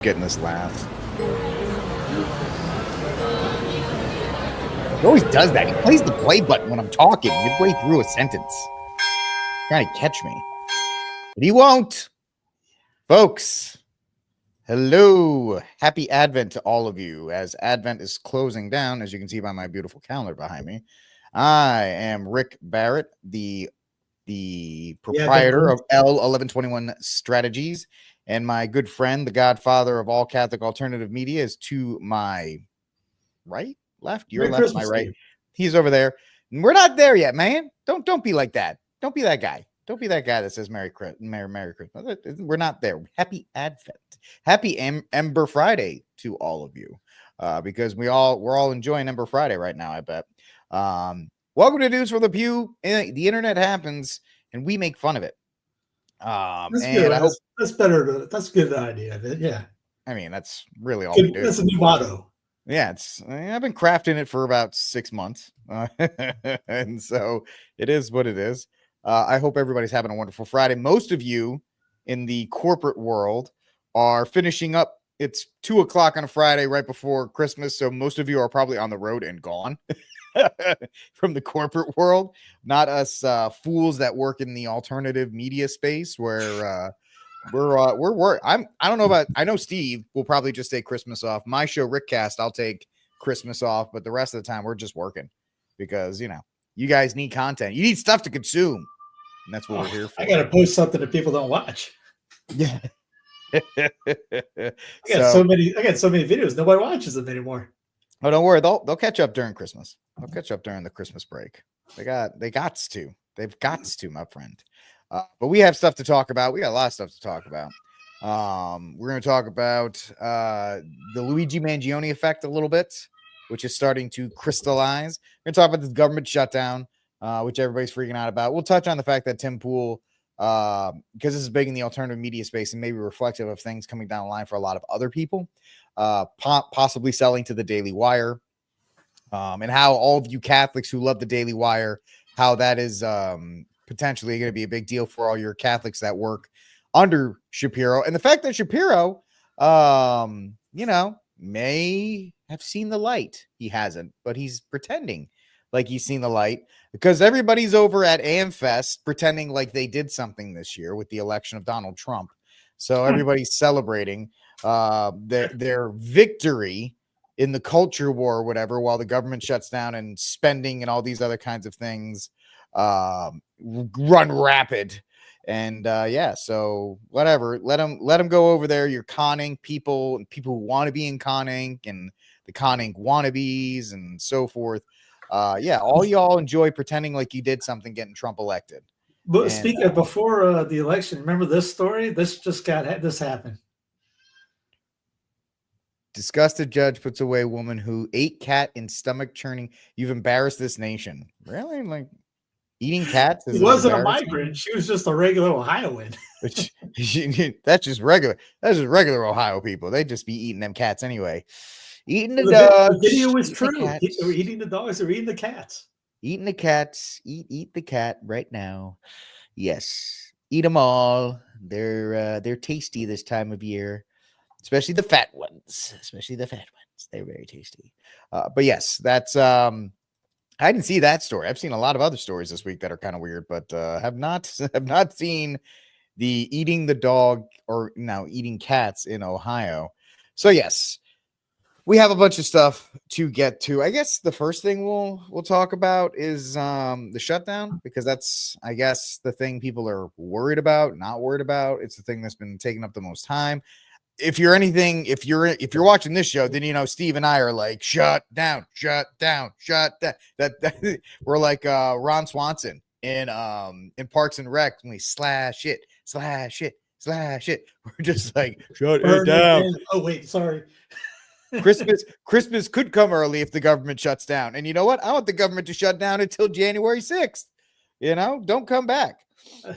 getting this laugh. He always does that. He plays the play button when I'm talking midway through a sentence. Trying to catch me. But he won't. Folks, hello. Happy Advent to all of you. As Advent is closing down, as you can see by my beautiful calendar behind me, I am Rick Barrett, the proprietor of L1121 Strategies, and my good friend, the godfather of all Catholic alternative media, is to my right, left, your left, my right. He's over there. We're not there yet, man. Don't be like that. Don't be that guy. Don't be that guy that says Merry Christmas. We're not there. Happy Advent. Happy Ember Friday to all of you. Because we're all enjoying Ember Friday right now, I bet. Welcome to News from the Pew. The internet happens and we make fun of it. That's good. That's better. That's a good idea. Yeah. I mean, that's really all we do. That's a new motto. Yeah, I've been crafting it for about 6 months. And so it is what it is. I hope everybody's having a wonderful Friday. Most of you in the corporate world are finishing up. It's 2:00 on a Friday right before Christmas. So most of you are probably on the road and gone from the corporate world. Not us fools that work in the alternative media space where I don't know about, I know Steve will probably just take Christmas off. My show, Rickcast, I'll take Christmas off, but the rest of the time we're just working because, you guys need content. You need stuff to consume. And that's what we're here for. I got to post something that people don't watch. Yeah. I got so many videos. Nobody watches them anymore. Oh, don't worry. They'll catch up during Christmas. They'll catch up during the Christmas break. They've got to, my friend. But we have stuff to talk about. We got a lot of stuff to talk about. We're going to talk about the Luigi Mangione effect a little bit, which is starting to crystallize. We're going to talk about this government shutdown, which everybody's freaking out about. We'll touch on the fact that Tim Pool, because this is big in the alternative media space and maybe reflective of things coming down the line for a lot of other people, possibly selling to the Daily Wire, and how all of you Catholics who love the Daily Wire, how that is potentially going to be a big deal for all your Catholics that work under Shapiro. And the fact that Shapiro, may have seen the light. He hasn't, but he's pretending like he's seen the light because everybody's over at AmFest pretending like they did something this year with the election of Donald Trump. So everybody's celebrating their victory in the culture war or whatever, while the government shuts down and spending and all these other kinds of things run rapid. And so whatever, let them go over there. You're conning people and people who want to be in conning and the conning wannabes and so forth. All y'all enjoy pretending like you did something getting Trump elected. But speaking of before the election, remember this story? This happened. Disgusted judge puts away woman who ate cat in stomach churning. You've embarrassed this nation. Really? Like eating cats? It wasn't a migrant. She was just a regular Ohioan. That's just regular. That's just regular Ohio people. They just be eating them cats anyway. Eating the dogs. The video is true. We're eating the dogs. They're eating the cats. Eating the cats. Eat the cat right now. Yes, eat them all. They're tasty this time of year, especially the fat ones. They're very tasty. But yes, that's I didn't see that story. I've seen a lot of other stories this week that are kind of weird, but have not seen the eating the dog or now eating cats in Ohio. So yes, we have a bunch of stuff to get to. I guess the first thing we'll talk about is the shutdown, because that's, I guess, the thing people are worried about, not worried about. It's the thing that's been taking up the most time. If you're watching this show, then Steve and I are like, shut down. That we're like Ron Swanson in Parks and Rec when we slash it. We're just like, shut it down. Oh wait, sorry. Christmas could come early if the government shuts down. And you know what? I want the government to shut down until January 6th. Don't come back.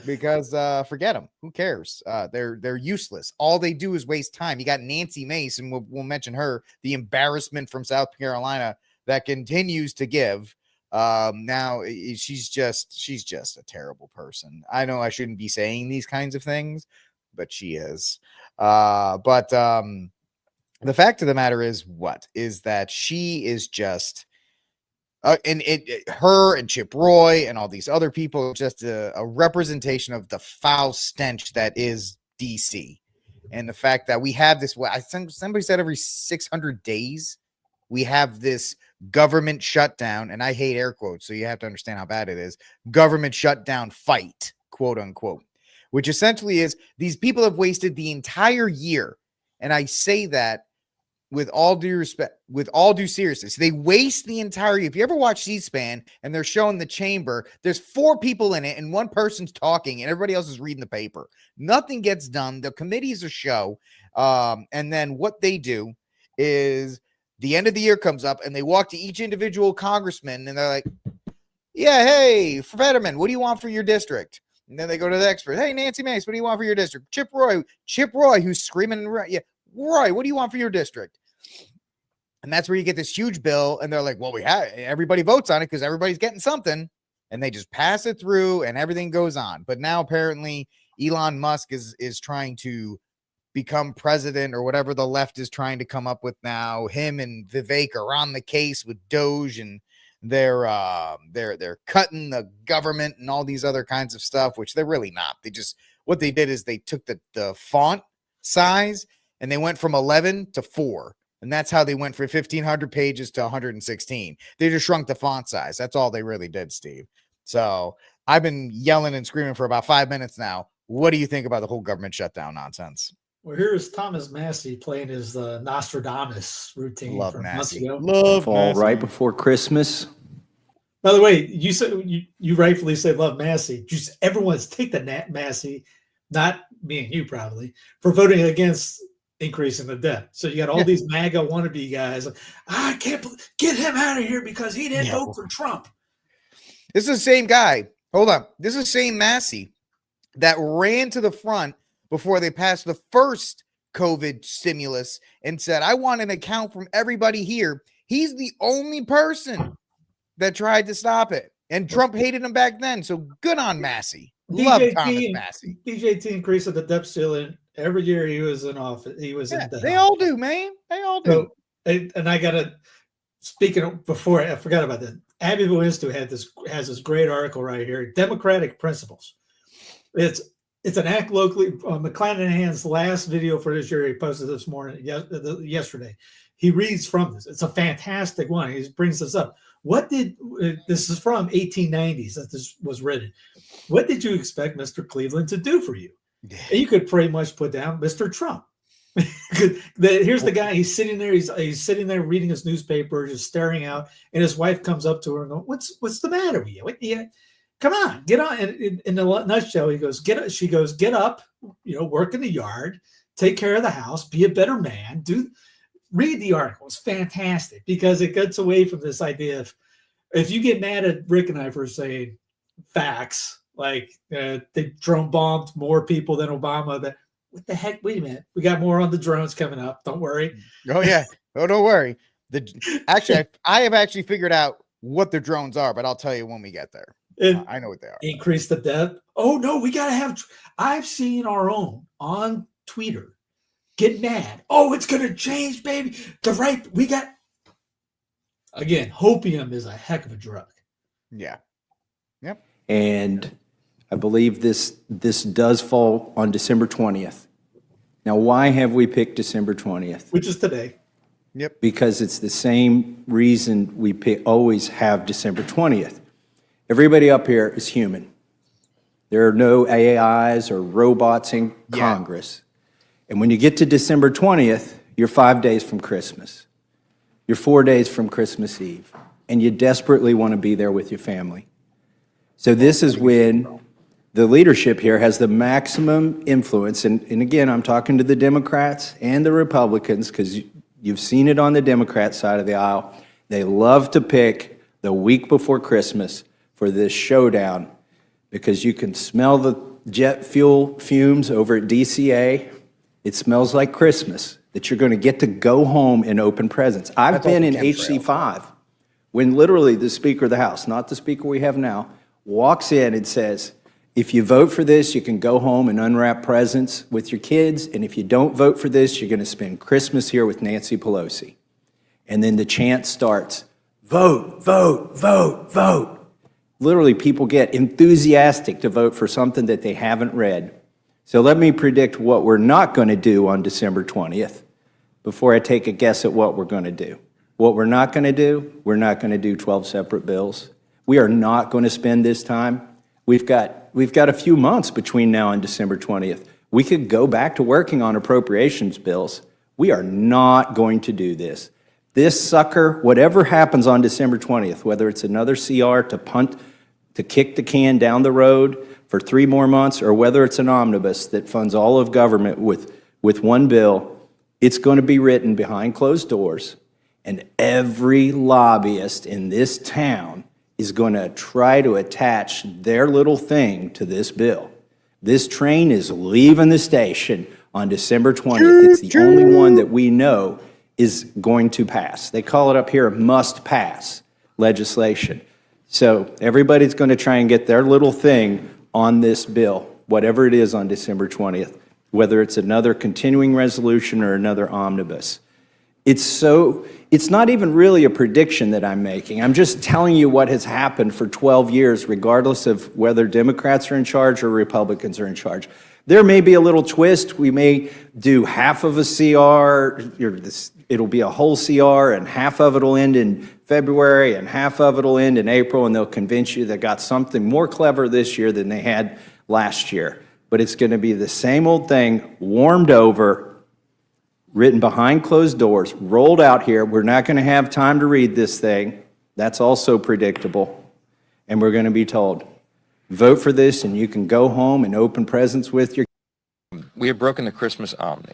Because forget them. Who cares? They're useless. All they do is waste time. You got Nancy Mace, and we'll mention her, the embarrassment from South Carolina that continues to give. Now she's just a terrible person. I know I shouldn't be saying these kinds of things, but she is. the fact of the matter is that she is just her and Chip Roy and all these other people, just a representation of the foul stench that is DC. And the fact that we have this, I think somebody said every 600 days, we have this government shutdown, and I hate air quotes, so you have to understand how bad it is. Government shutdown fight, quote unquote, which essentially is these people have wasted the entire year. And I say that with all due respect, with all due seriousness, they waste the entire year. If you ever watch C-SPAN and they're showing the chamber, there's 4 people in it and one person's talking and everybody else is reading the paper. Nothing gets done. The committee's a show. And then what they do is the end of the year comes up and they walk to each individual congressman and they're like, yeah, hey, Fetterman, what do you want for your district? And then they go to the expert. Hey, Nancy Mace, what do you want for your district? Chip Roy, who's screaming, yeah, Roy, what do you want for your district? And that's where you get this huge bill. And they're like, well, everybody votes on it because everybody's getting something. And they just pass it through and everything goes on. But now apparently Elon Musk is trying to become president or whatever the left is trying to come up with now. Him and Vivek are on the case with Doge, and they're cutting the government and all these other kinds of stuff, which they're really not. What they did is they took the font size and they went from 11 to 4. And that's how they went from 1,500 pages to 116. They just shrunk the font size. That's all they really did, Steve. So I've been yelling and screaming for about 5 minutes now. What do you think about the whole government shutdown nonsense? Well, here's Thomas Massie playing his Nostradamus routine. Love Massie. Love fall Massie. Right before Christmas. By the way, you said you rightfully say love Massie. Just everyone's take the Massie, not me and you probably, for voting against increasing the debt. So you got all these MAGA wannabe guys. I can't get him out of here because he didn't vote for Trump. This is the same guy. Hold on. This is the same Massie that ran to the front before they passed the first COVID stimulus and said, I want an account from everybody here. He's the only person that tried to stop it. And Trump hated him back then. So good on Massie. Love Thomas Massie. DJT increased the debt ceiling every year he was in office. He was in debt. They all do, man. They all do. So, and I got to, speaking of, before I forgot about that, Abby Boinstu has this great article right here, Democratic Principles. It's an act locally. McClanahan's last video for this year he posted this morning, yesterday. He reads from this. It's a fantastic one. He brings this up. This is from 1890s that this was written. What did you expect Mr. Cleveland to do for you? Yeah. You could pretty much put down Mr. Trump. Here's the guy. He's sitting there. He's sitting there reading his newspaper, just staring out. And his wife comes up to her and goes, "What's the matter with you? Come on, get on." And in a nutshell, he goes, "Get up." She goes, "Get up. Work in the yard, take care of the house, be a better man. Read the article. It's fantastic because it gets away from this idea of if you get mad at Rick and I for saying facts, like they drone bombed more people than Obama. That what the heck? Wait a minute, we got more on the drones coming up. Don't worry. Oh yeah. Oh, don't worry. I have actually figured out what the drones are, but I'll tell you when we get there. I know what they are. Increase the debt. Oh no, we gotta have. I've seen our own on Twitter get mad. Oh, it's gonna change, baby. We got. Again, hopium is a heck of a drug. Yeah. Yep. And I believe this does fall on December 20th. Now, why have we picked December 20th? Which is today. Yep. Because it's the same reason we always have December 20th. Everybody up here is human. There are no AIs or robots in Congress. And when you get to December 20th, you're 5 days from Christmas. You're 4 days from Christmas Eve. And you desperately want to be there with your family. So this is when the leadership here has the maximum influence. And again, I'm talking to the Democrats and the Republicans because you've seen it on the Democrat side of the aisle. They love to pick the week before Christmas for this showdown because you can smell the jet fuel fumes over at DCA. It smells like Christmas, that you're going to get to go home and open presents. I've been in HC5 when literally the Speaker of the House, not the Speaker we have now, walks in and says, If you vote for this, you can go home and unwrap presents with your kids. And if you don't vote for this, you're going to spend Christmas here with Nancy Pelosi. And then the chant starts, vote, vote, vote, vote. Literally, people get enthusiastic to vote for something that they haven't read. So let me predict what we're not going to do on December 20th before I take a guess at what we're going to do. What we're not going to do, we're not going to do 12 separate bills. We are not going to spend this time. We've got a few months between now and December 20th. We could go back to working on appropriations bills. We are not going to do this. This sucker, whatever happens on December 20th, whether it's another CR to kick the can down the road for 3 more months, or whether it's an omnibus that funds all of government with one bill, it's going to be written behind closed doors, and every lobbyist in this town is going to try to attach their little thing to this bill. This train is leaving the station on December 20th. It's the only one that we know is going to pass. They call it up here must-pass legislation. So everybody's going to try and get their little thing on this bill, whatever it is on December 20th, whether it's another continuing resolution or another omnibus. It's not even really a prediction that I'm making. I'm just telling you what has happened for 12 years, regardless of whether Democrats are in charge or Republicans are in charge. There may be a little twist. We may do half of a CR. It'll be a whole CR, and half of it will end in February, and half of it will end in April, and they'll convince you they got something more clever this year than they had last year. But it's going to be the same old thing, warmed over, written behind closed doors, rolled out here. We're not going to have time to read this thing. That's also predictable. And we're going to be told, vote for this and you can go home and open presents with your... We have broken the Christmas omni,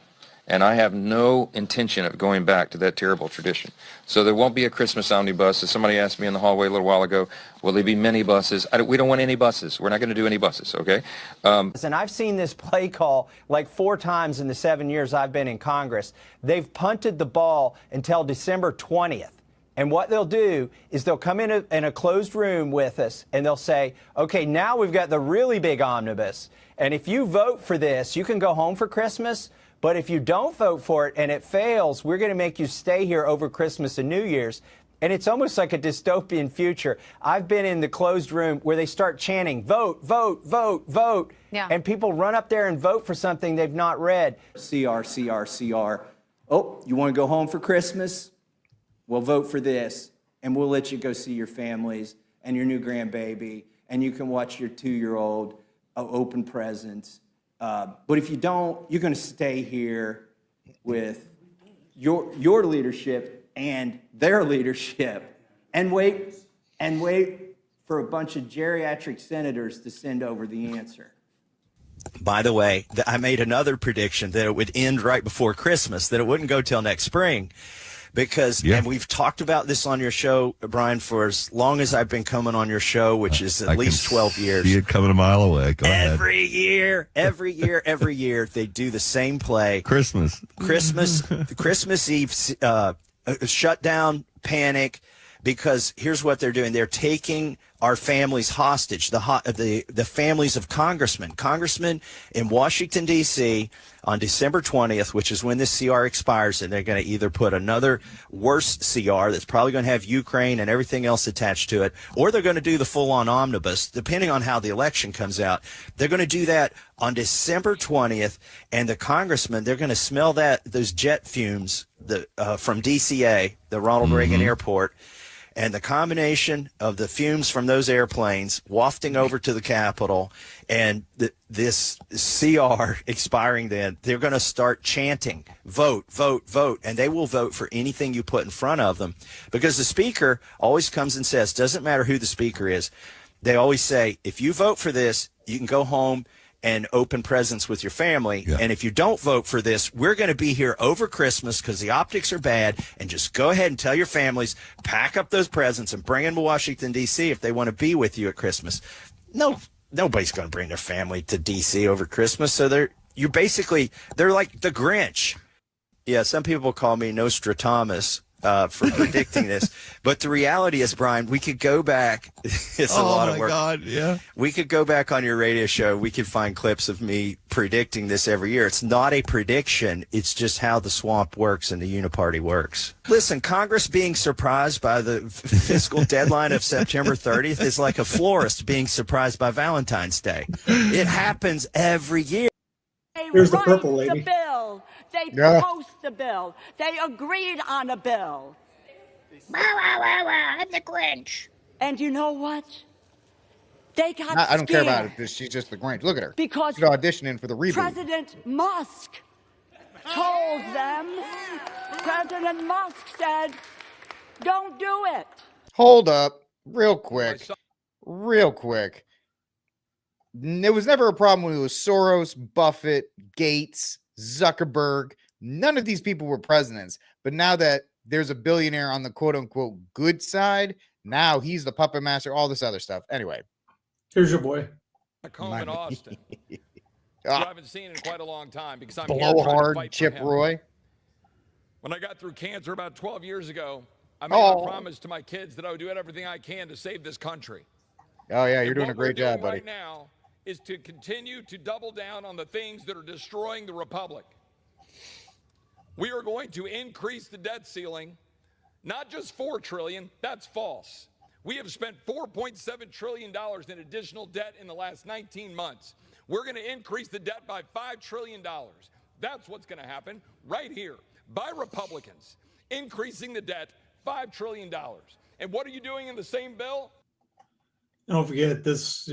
and I have no intention of going back to that terrible tradition. So there won't be a Christmas omnibus. As somebody asked me in the hallway a little while ago, will there be many buses? We don't want any buses. We're not going to do any buses, okay? And I've seen this play call like 4 times in the 7 years I've been in Congress. They've punted the ball until December 20th. And what they'll do is they'll come in a closed room with us and they'll say, okay, now we've got the really big omnibus. And if you vote for this, you can go home for Christmas. But if you don't vote for it and it fails, we're going to make you stay here over Christmas and New Year's. And it's almost like a dystopian future. I've been in the closed room where they start chanting, vote, vote, vote, vote. Yeah. And people run up there and vote for something they've not read. CR, CR, CR. Oh, you want to go home for Christmas? Well, vote for this, and we'll let you go see your families and your new grandbaby, and you can watch your 2-year-old open presents. But if you don't, you're going to stay here with your leadership and their leadership and wait for a bunch of geriatric senators to send over the answer. By the way, I made another prediction that it would end right before Christmas, that it wouldn't go till next spring. Because, and we've talked about this on your show, Brian, for as long as I've been coming on your show, which is at least 12 years. See it coming a mile away. Go ahead. Every year, they do the same play. Christmas Eve, shutdown, panic, because here's what they're doing. They're taking our families hostage, the families of congressmen. Congressmen in Washington, D.C., on December 20th, which is when this CR expires, and they're going to either put another worse CR that's probably going to have Ukraine and everything else attached to it, or they're going to do the full-on omnibus, depending on how the election comes out. They're going to do that on December 20th, and the congressmen, they're going to smell those jet fumes from DCA, the Ronald Reagan Airport, and the combination of the fumes from those airplanes wafting over to the Capitol and this CR expiring then, they're going to start chanting, vote, vote, vote, and they will vote for anything you put in front of them. Because the speaker always comes and says, doesn't matter who the speaker is, they always say, if you vote for this, you can go home and open presents with your family. Yeah. And if you don't vote for this, we're going to be here over Christmas because the optics are bad, and just go ahead and tell your families, pack up those presents and bring them to Washington, D.C. if they want to be with you at Christmas. No, nobody's going to bring their family to D.C. over Christmas. So they're like the Grinch. Yeah, some people call me Nostradamus. for predicting this. But the reality is, Brian, we could go back. It's a lot of work. Oh, my God, yeah. We could go back on your radio show. We could find clips of me predicting this every year. It's not a prediction. It's just how the swamp works and the uniparty works. Listen, Congress being surprised by the fiscal deadline of September 30th is like a florist being surprised by Valentine's Day. It happens every year. They Here's the write purple lady. the bill. They Yeah. post the bill. They agreed on a bill. I'm the Grinch. And you know what? They got I don't care about scared it. She's just the Grinch. Look at her. because She's auditioning for the reboot. President Musk told them, President Musk said, don't do it. Hold up, real quick. Real quick. There was never a problem when it was Soros, Buffett, Gates, Zuckerberg. None of these people were presidents. But now that there's a billionaire on the quote unquote good side, now he's the puppet master, all this other stuff. Anyway. Here's your boy. Back home in Austin. Who I Ah, haven't seen in quite a long time because I'm here trying to blowhard fight for Chip him. Roy. When I got through cancer about 12 years ago, I made a promise to my kids that I would do everything I can to save this country. Oh, yeah, you're And doing a what we're great job, doing buddy. right now is to continue to double down on the things that are destroying the republic. We are going to increase the debt ceiling, not just $4 trillion, that's false. We have spent $4.7 trillion in additional debt in the last 19 months. We're going to increase the debt by $5 trillion. That's what's going to happen right here by Republicans, increasing the debt $5 trillion. And what are you doing in the same bill? Don't forget this,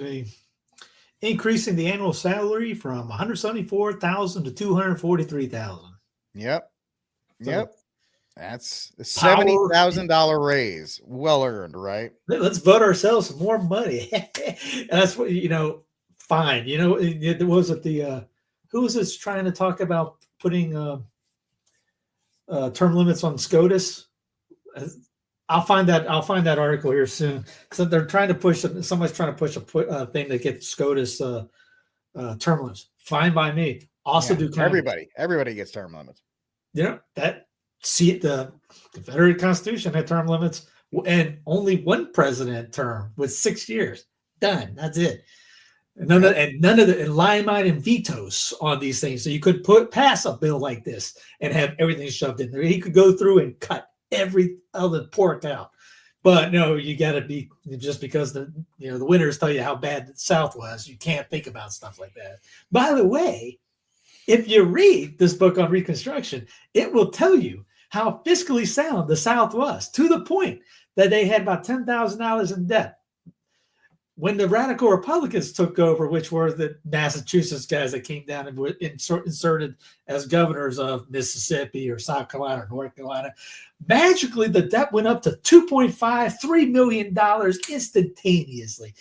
increasing the annual salary from $174,000 to $243,000. Yep. So- Yep. That's a Power- $70,000 raise. Well earned, right? Let's vote ourselves some more money. And that's what, fine. There was it who was this trying to talk about putting term limits on SCOTUS? I'll find that article here soon. So they're trying to push somebody's trying to push a thing to get SCOTUS term limits. Fine by me. Also Yeah, do Congress. everybody gets term limits. The Confederate Constitution had term limits and only one president term with 6 years. Done. That's it. And none of the limelight and vetoes on these things. So you could pass a bill like this and have everything shoved in there. He could go through and cut every other pork out. But no, you got to be, just because the winners tell you how bad the South was, you can't think about stuff like that. By the way, if you read this book on Reconstruction, it will tell you how fiscally sound the South was, to the point that they had about $10,000 in debt. When the radical Republicans took over, which were the Massachusetts guys that came down and were inserted as governors of Mississippi or South Carolina or North Carolina, magically the debt went up to $2.53 million instantaneously.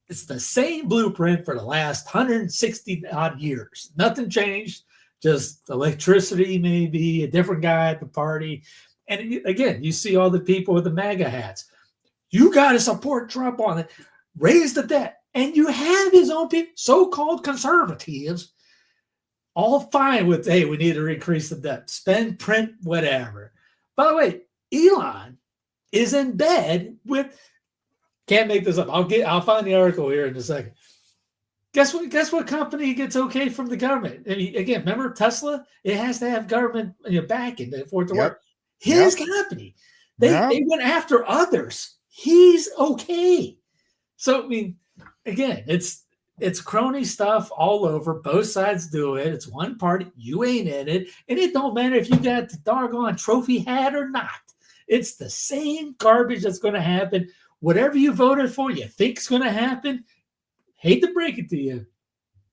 It's the same blueprint for the last 160 odd years. Nothing changed, just electricity, maybe a different guy at the party. And again, you see all the people with the MAGA hats. You got to support Trump on it. Raise the debt. And you have his own people, so-called conservatives, all fine with, hey, we need to increase the debt, spend, print, whatever. By the way, Elon is in bed with, can't make this up. I'll find the article here in a second. Guess what company gets okay from the government? I mean, again, remember Tesla? It has to have government backing for it to work. His company, they went after others. He's okay. So, I mean, again, it's crony stuff all over. Both sides do it. It's one party. You ain't in it. And it don't matter if you got the doggone trophy hat or not. It's the same garbage that's going to happen. Whatever you voted for, you think is going to happen. Hate to break it to you.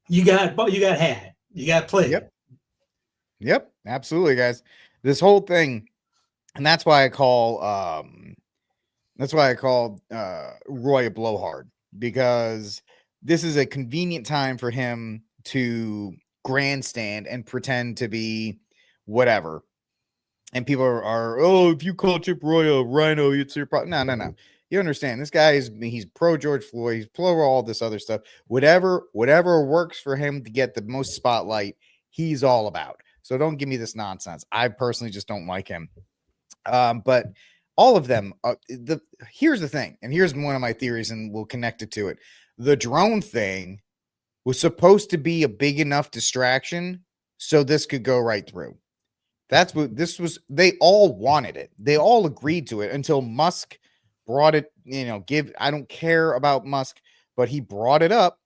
You got had. You got played. Yep. Absolutely, guys. This whole thing, and that's why I called Roy a blowhard, because this is a convenient time for him to grandstand and pretend to be whatever. And people are if you call Chip Roy a rhino, it's your problem. No. You understand, this guy he's pro George Floyd, he's pro all this other stuff. Whatever works for him to get the most spotlight, he's all about. So don't give me this nonsense. I personally just don't like him. But all of them, here's the thing, and here's one of my theories, and we'll connect it to it. The drone thing was supposed to be a big enough distraction so this could go right through. That's what this was. They all wanted it. They all agreed to it until Musk brought it, I don't care about Musk, but he brought it up.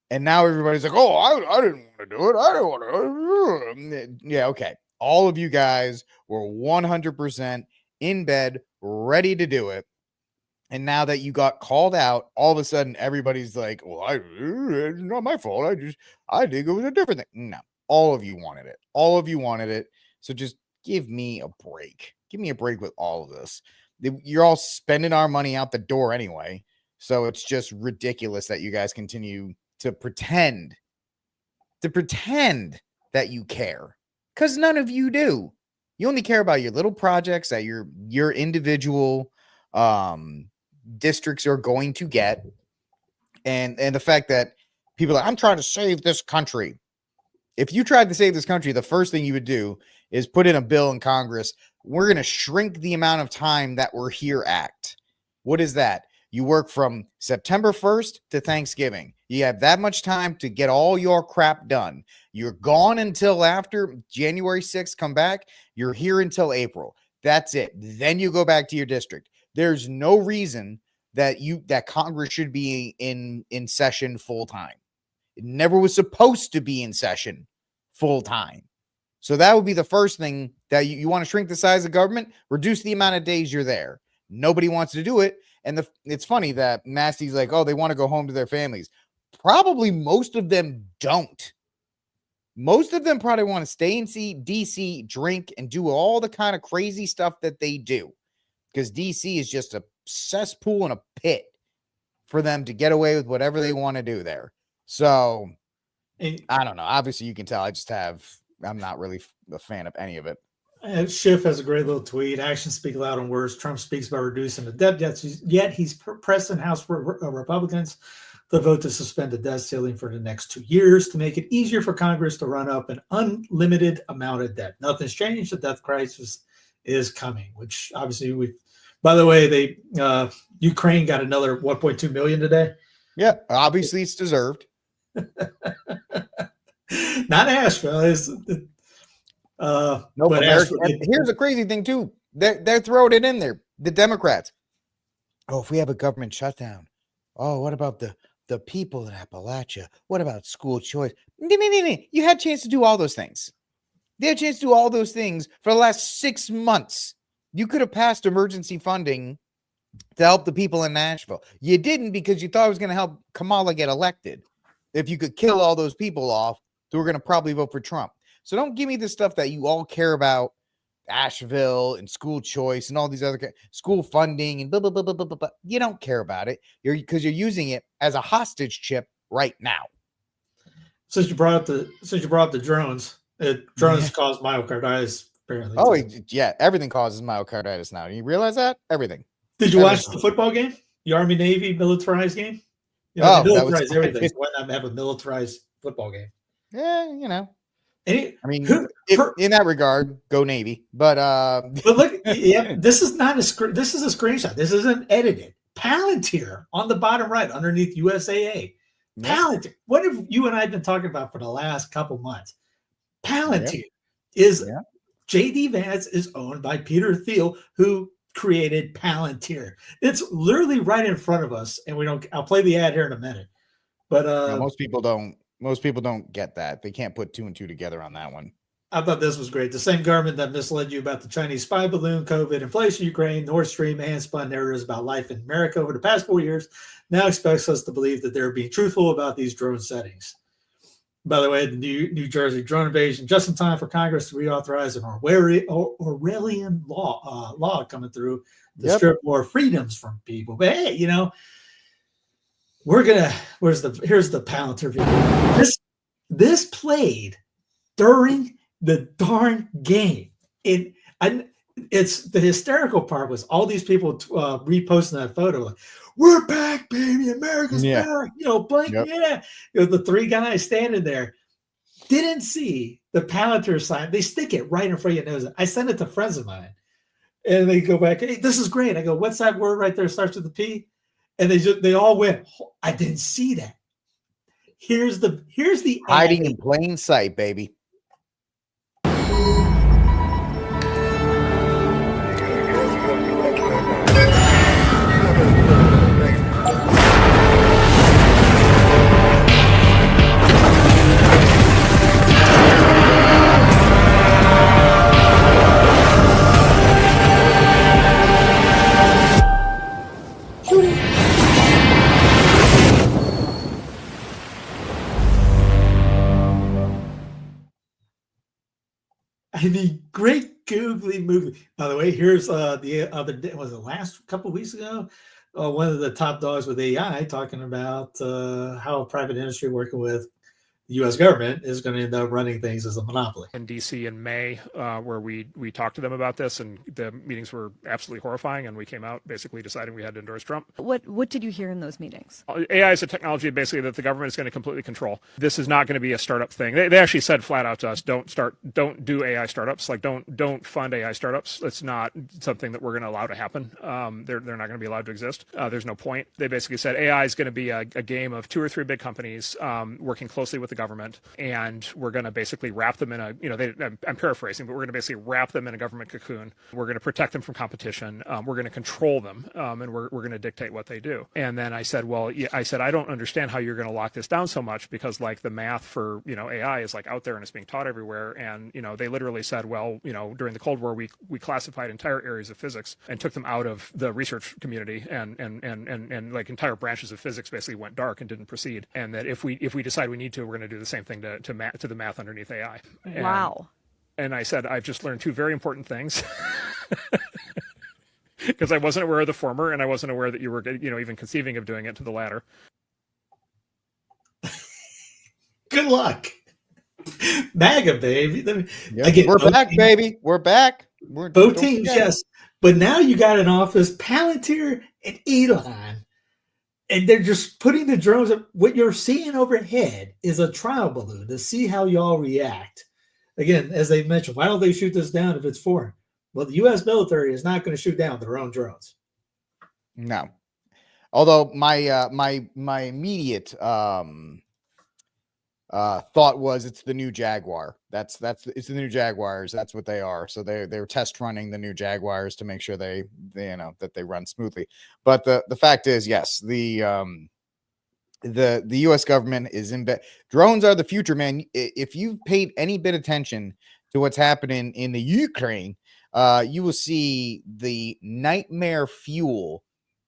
And now everybody's like, oh, I didn't want to do it. I didn't want to. Yeah, okay. All of you guys were 100% in bed, ready to do it. And now that you got called out, all of a sudden everybody's like, well, it's not my fault. I think it was a different thing. No, all of you wanted it. All of you wanted it. So just give me a break. Give me a break with all of this. You're all spending our money out the door anyway. So it's just ridiculous that you guys continue to pretend that you care, because none of you do. You only care about your little projects that your individual districts are going to get, and the fact that people are like, I'm trying to save this country. If you tried to save this country, the first thing you would do is put in a bill in Congress. We're going to shrink the amount of time that we're here act. What is that? You work from September 1st to Thanksgiving. You have that much time to get all your crap done. You're gone until after January 6th, come back. You're here until April. That's it. Then you go back to your district. There's no reason that Congress should be in session full time. It never was supposed to be in session full time. So that would be the first thing that you want to shrink the size of government, reduce the amount of days you're there. Nobody wants to do it. And it's funny that Massie's like, oh, they want to go home to their families. Probably most of them don't. Most of them probably want to stay in DC, drink, and do all the kind of crazy stuff that they do. Because DC is just a cesspool and a pit for them to get away with whatever they want to do there. So, I don't know. Obviously, you can tell I'm not really a fan of any of it. Schiff has a great little tweet. Actions speak louder than words. Trump speaks about reducing the debt, yet he's pressing House Republicans to vote to suspend the debt ceiling for the next 2 years to make it easier for Congress to run up an unlimited amount of debt. Nothing's changed. The debt crisis is coming, which obviously by the way, Ukraine got another 1.2 million today. Yeah, obviously it's deserved. Not Asheville. No, but here's a crazy thing too. They're throwing it in there. The Democrats. Oh, if we have a government shutdown. Oh, what about the people in Appalachia? What about school choice? You had a chance to do all those things. They had a chance to do all those things for the last 6 months. You could have passed emergency funding to help the people in Nashville. You didn't because you thought it was going to help Kamala get elected. If you could kill all those people off, who are going to probably vote for Trump. So don't give me the stuff that you all care about, Asheville and school choice and all these other school funding and blah, blah, blah, blah, blah, blah. You don't care about it because you're using it as a hostage chip right now. Since you brought up the drones, drones cause myocarditis apparently. Oh yeah, everything causes myocarditis now. You realize that? Everything. Did you watch the football game? The Army Navy militarized game? They militarize everything. So why not have a militarized football game? Yeah, in that regard, go Navy. But look, this is not this is a screenshot. This isn't edited. Palantir on the bottom right, underneath USAA. Palantir. What have you and I been talking about for the last couple months? Palantir is JD Vance is owned by Peter Thiel, who created Palantir. It's literally right in front of us, and we don't. I'll play the ad here in a minute. But most people don't get that. They can't put 2 and 2 together on that one. I thought this was great. The same government that misled you about the Chinese spy balloon, COVID, inflation, Ukraine, Nord Stream, and spun narratives about life in America over the past 4 years now expects us to believe that they're being truthful about these drone settings. By the way, the New Jersey drone invasion just in time for Congress to reauthorize an Orwellian law coming through to strip more freedoms from people. But hey, here's the Palantir video. This played during the darn game. It's the hysterical part was all these people reposting that photo like, we're back, baby, America's back, blank, the 3 guys standing there didn't see the Palantir sign. They stick it right in front of your nose. I sent it to friends of mine. And they go back, hey, this is great. I go, what's that word right there? Starts with the P. And they all went, I didn't see that. Here's the hiding in plain sight, baby. I mean, great googly moogly. By the way, here's the other day, was it last couple of weeks ago? One of the top dogs with AI talking about how a private industry working with the U.S. government is going to end up running things as a monopoly. In D.C. in May, where we talked to them about this, and the meetings were absolutely horrifying, and we came out basically deciding we had to endorse Trump. What did you hear in those meetings? AI is a technology basically that the government is going to completely control. This is not going to be a startup thing. They actually said flat out to us, don't do AI startups. Like don't fund AI startups. It's not something that we're going to allow to happen. They're not going to be allowed to exist. There's no point. They basically said AI is going to be a game of 2 or 3 big companies working closely with the government, and we're going to basically wrap them in a, I'm paraphrasing, but we're going to basically wrap them in a government cocoon. We're going to protect them from competition. We're going to control them, and we're going to dictate what they do. And then I said, I don't understand how you're going to lock this down so much, because like the math for, AI is like out there and it's being taught everywhere. And, they literally said, during the Cold War, we classified entire areas of physics and took them out of the research community, and like entire branches of physics basically went dark and didn't proceed. And that if we decide we need to, we're going to do the same thing to the math underneath AI. Wow. And I said, I've just learned 2 very important things. Because I wasn't aware of the former, and I wasn't aware that you were, even conceiving of doing it to the latter. Good luck. MAGA, baby. Again, we're back, baby. We're back. Both teams, yes. But now you got in office Palantir and Elon, and they're just putting the drones up. What you're seeing overhead is a trial balloon to see how y'all react. Again, as they mentioned, why don't they shoot this down if it's foreign? Well, the U.S. military is not going to shoot down their own drones. No. Although my immediate thought was it's the new Jaguar. It's the new Jaguars. That's what they are. So they're test running the new Jaguars to make sure they that they run smoothly. But the fact is, yes, the U.S. government is in bed. Drones are the future, man. If you've paid any bit of attention to what's happening in the Ukraine, you will see the nightmare fuel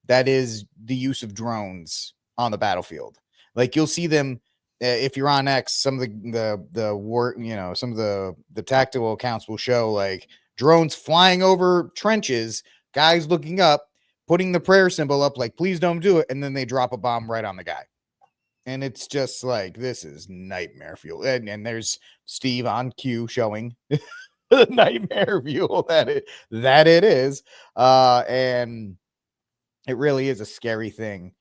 that is the use of drones on the battlefield. Like you'll see them. If you're on X, some of the war, some of the tactical accounts will show like drones flying over trenches, guys looking up, putting the prayer symbol up, like please don't do it, and then they drop a bomb right on the guy. And it's just like, this is nightmare fuel. And there's Steve on cue showing the nightmare fuel that it is. And it really is a scary thing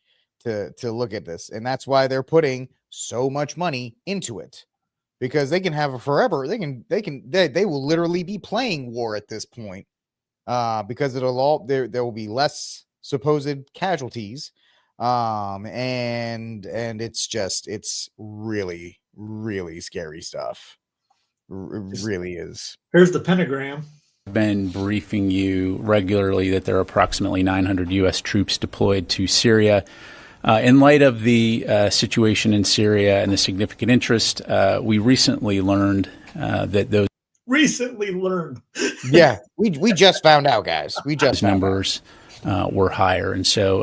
to look at this. And that's why they're putting so much money into it, because they can have it forever. They will literally be playing war at this point, because there will be less supposed casualties. And it's really, really scary stuff. It really is. Here's the pentagram. I've been briefing you regularly that there are approximately 900 U.S. troops deployed to Syria. In light of the situation in Syria and the significant interest, we recently learned that those yeah, we just found out, guys. We just numbers were higher, and so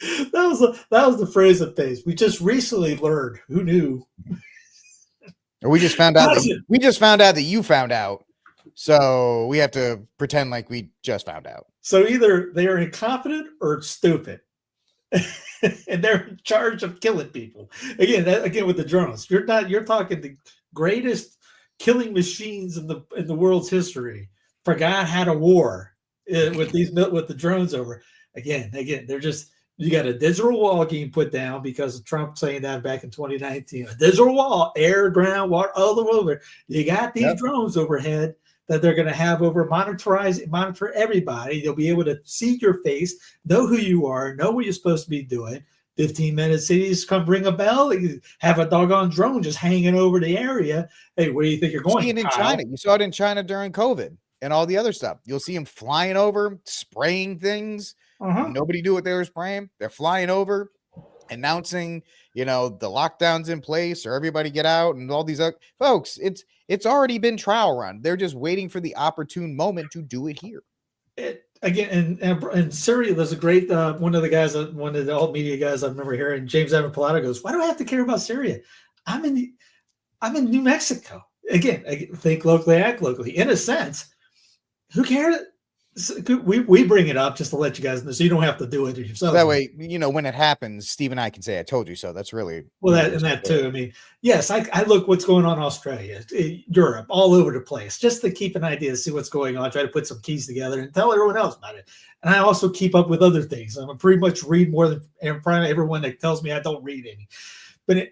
that was the phrase that pays. We just recently learned. Who knew? We just found out. We just found out that you found out. So we have to pretend like we just found out. So either they are incompetent or stupid. And they're in charge of killing people. Again with the drones. You're talking the greatest killing machines in the world's history. Forgot how to war with the drones over. Again, they're just, you got a digital wall getting put down because of Trump saying that back in 2019. A digital wall, air, ground, water, all over. You got these drones overhead that they're going to have over monitor everybody. They'll be able to see your face, know who you are, know what you're supposed to be doing. 15-minute cities come ring a bell. You have a doggone drone just hanging over the area. Hey, where do you think you're going? See it in China. You saw it in China during COVID and all the other stuff. You'll see them flying over, spraying things. Nobody knew what they were spraying. They're flying over, announcing, the lockdown's in place or everybody get out and all these other folks. It's already been trial run. They're just waiting for the opportune moment to do it here. Again, in Syria, there's a great one of the alt media guys I remember hearing, James Evan Pilato, goes, "Why do I have to care about Syria? I'm in New Mexico." Again, think locally, act locally. In a sense, who cares? We bring it up just to let you guys know, so you don't have to do it yourself. That way, when it happens, Steve and I can say, "I told you so." That's really that too. I mean, yes, I look what's going on in Australia, Europe, all over the place, just to keep an idea, see what's going on, try to put some keys together, and tell everyone else about it. And I also keep up with other things. I pretty much read more than everyone that tells me I don't read any. But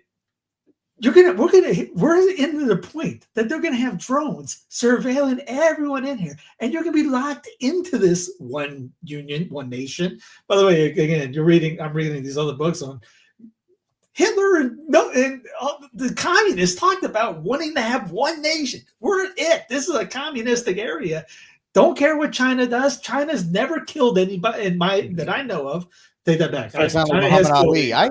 we're into the point that they're gonna have drones surveilling everyone in here, and you're gonna be locked into this one union, one nation. By the way, again, I'm reading these other books on Hitler and the communists talked about wanting to have one nation. We're it. This is a communistic area. Don't care what China does. China's never killed anybody that I know of. Take that back. It's not like Muhammad Ali. I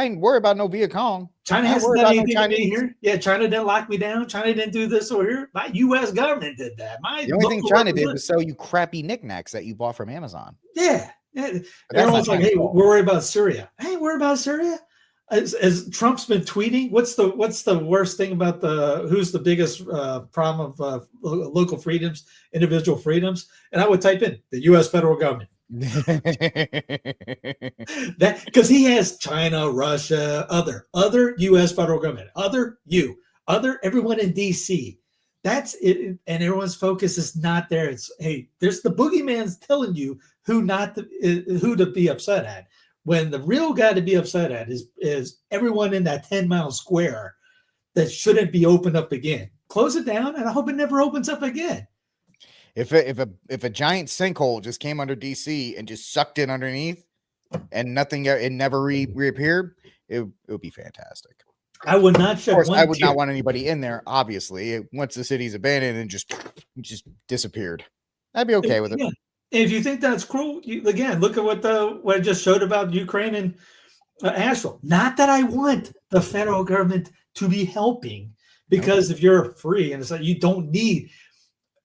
ain't worried about no Viet Cong. China hasn't done anything to me here. Yeah, China didn't lock me down. China didn't do this over here. My U.S. government did that. The only thing China did was sell you crappy knickknacks that you bought from Amazon. Yeah. Everyone's like, "Hey, we're worried about Syria." Hey, worried about Syria? As Trump's been tweeting, what's the worst thing about who's the biggest problem of local freedoms, individual freedoms? And I would type in the U.S. federal government. That because he has China, Russia, other U.S. federal government, other everyone in D.C. That's it, and everyone's focus is not there. It's there's the boogeyman's telling you who to be upset at. When the real guy to be upset at is everyone in that 10-mile square that shouldn't be opened up again. Close it down, and I hope it never opens up again. If a giant sinkhole just came under DC and just sucked in underneath, and it never reappeared, it would be fantastic. I would not shed one tear. I would not want anybody in there. Obviously, once the city's abandoned and just disappeared, I'd be okay with it. Yeah. If you think that's cruel, again, look at what I just showed about Ukraine and Asheville. Not that I want the federal government to be helping, because if you're free and it's like you don't need.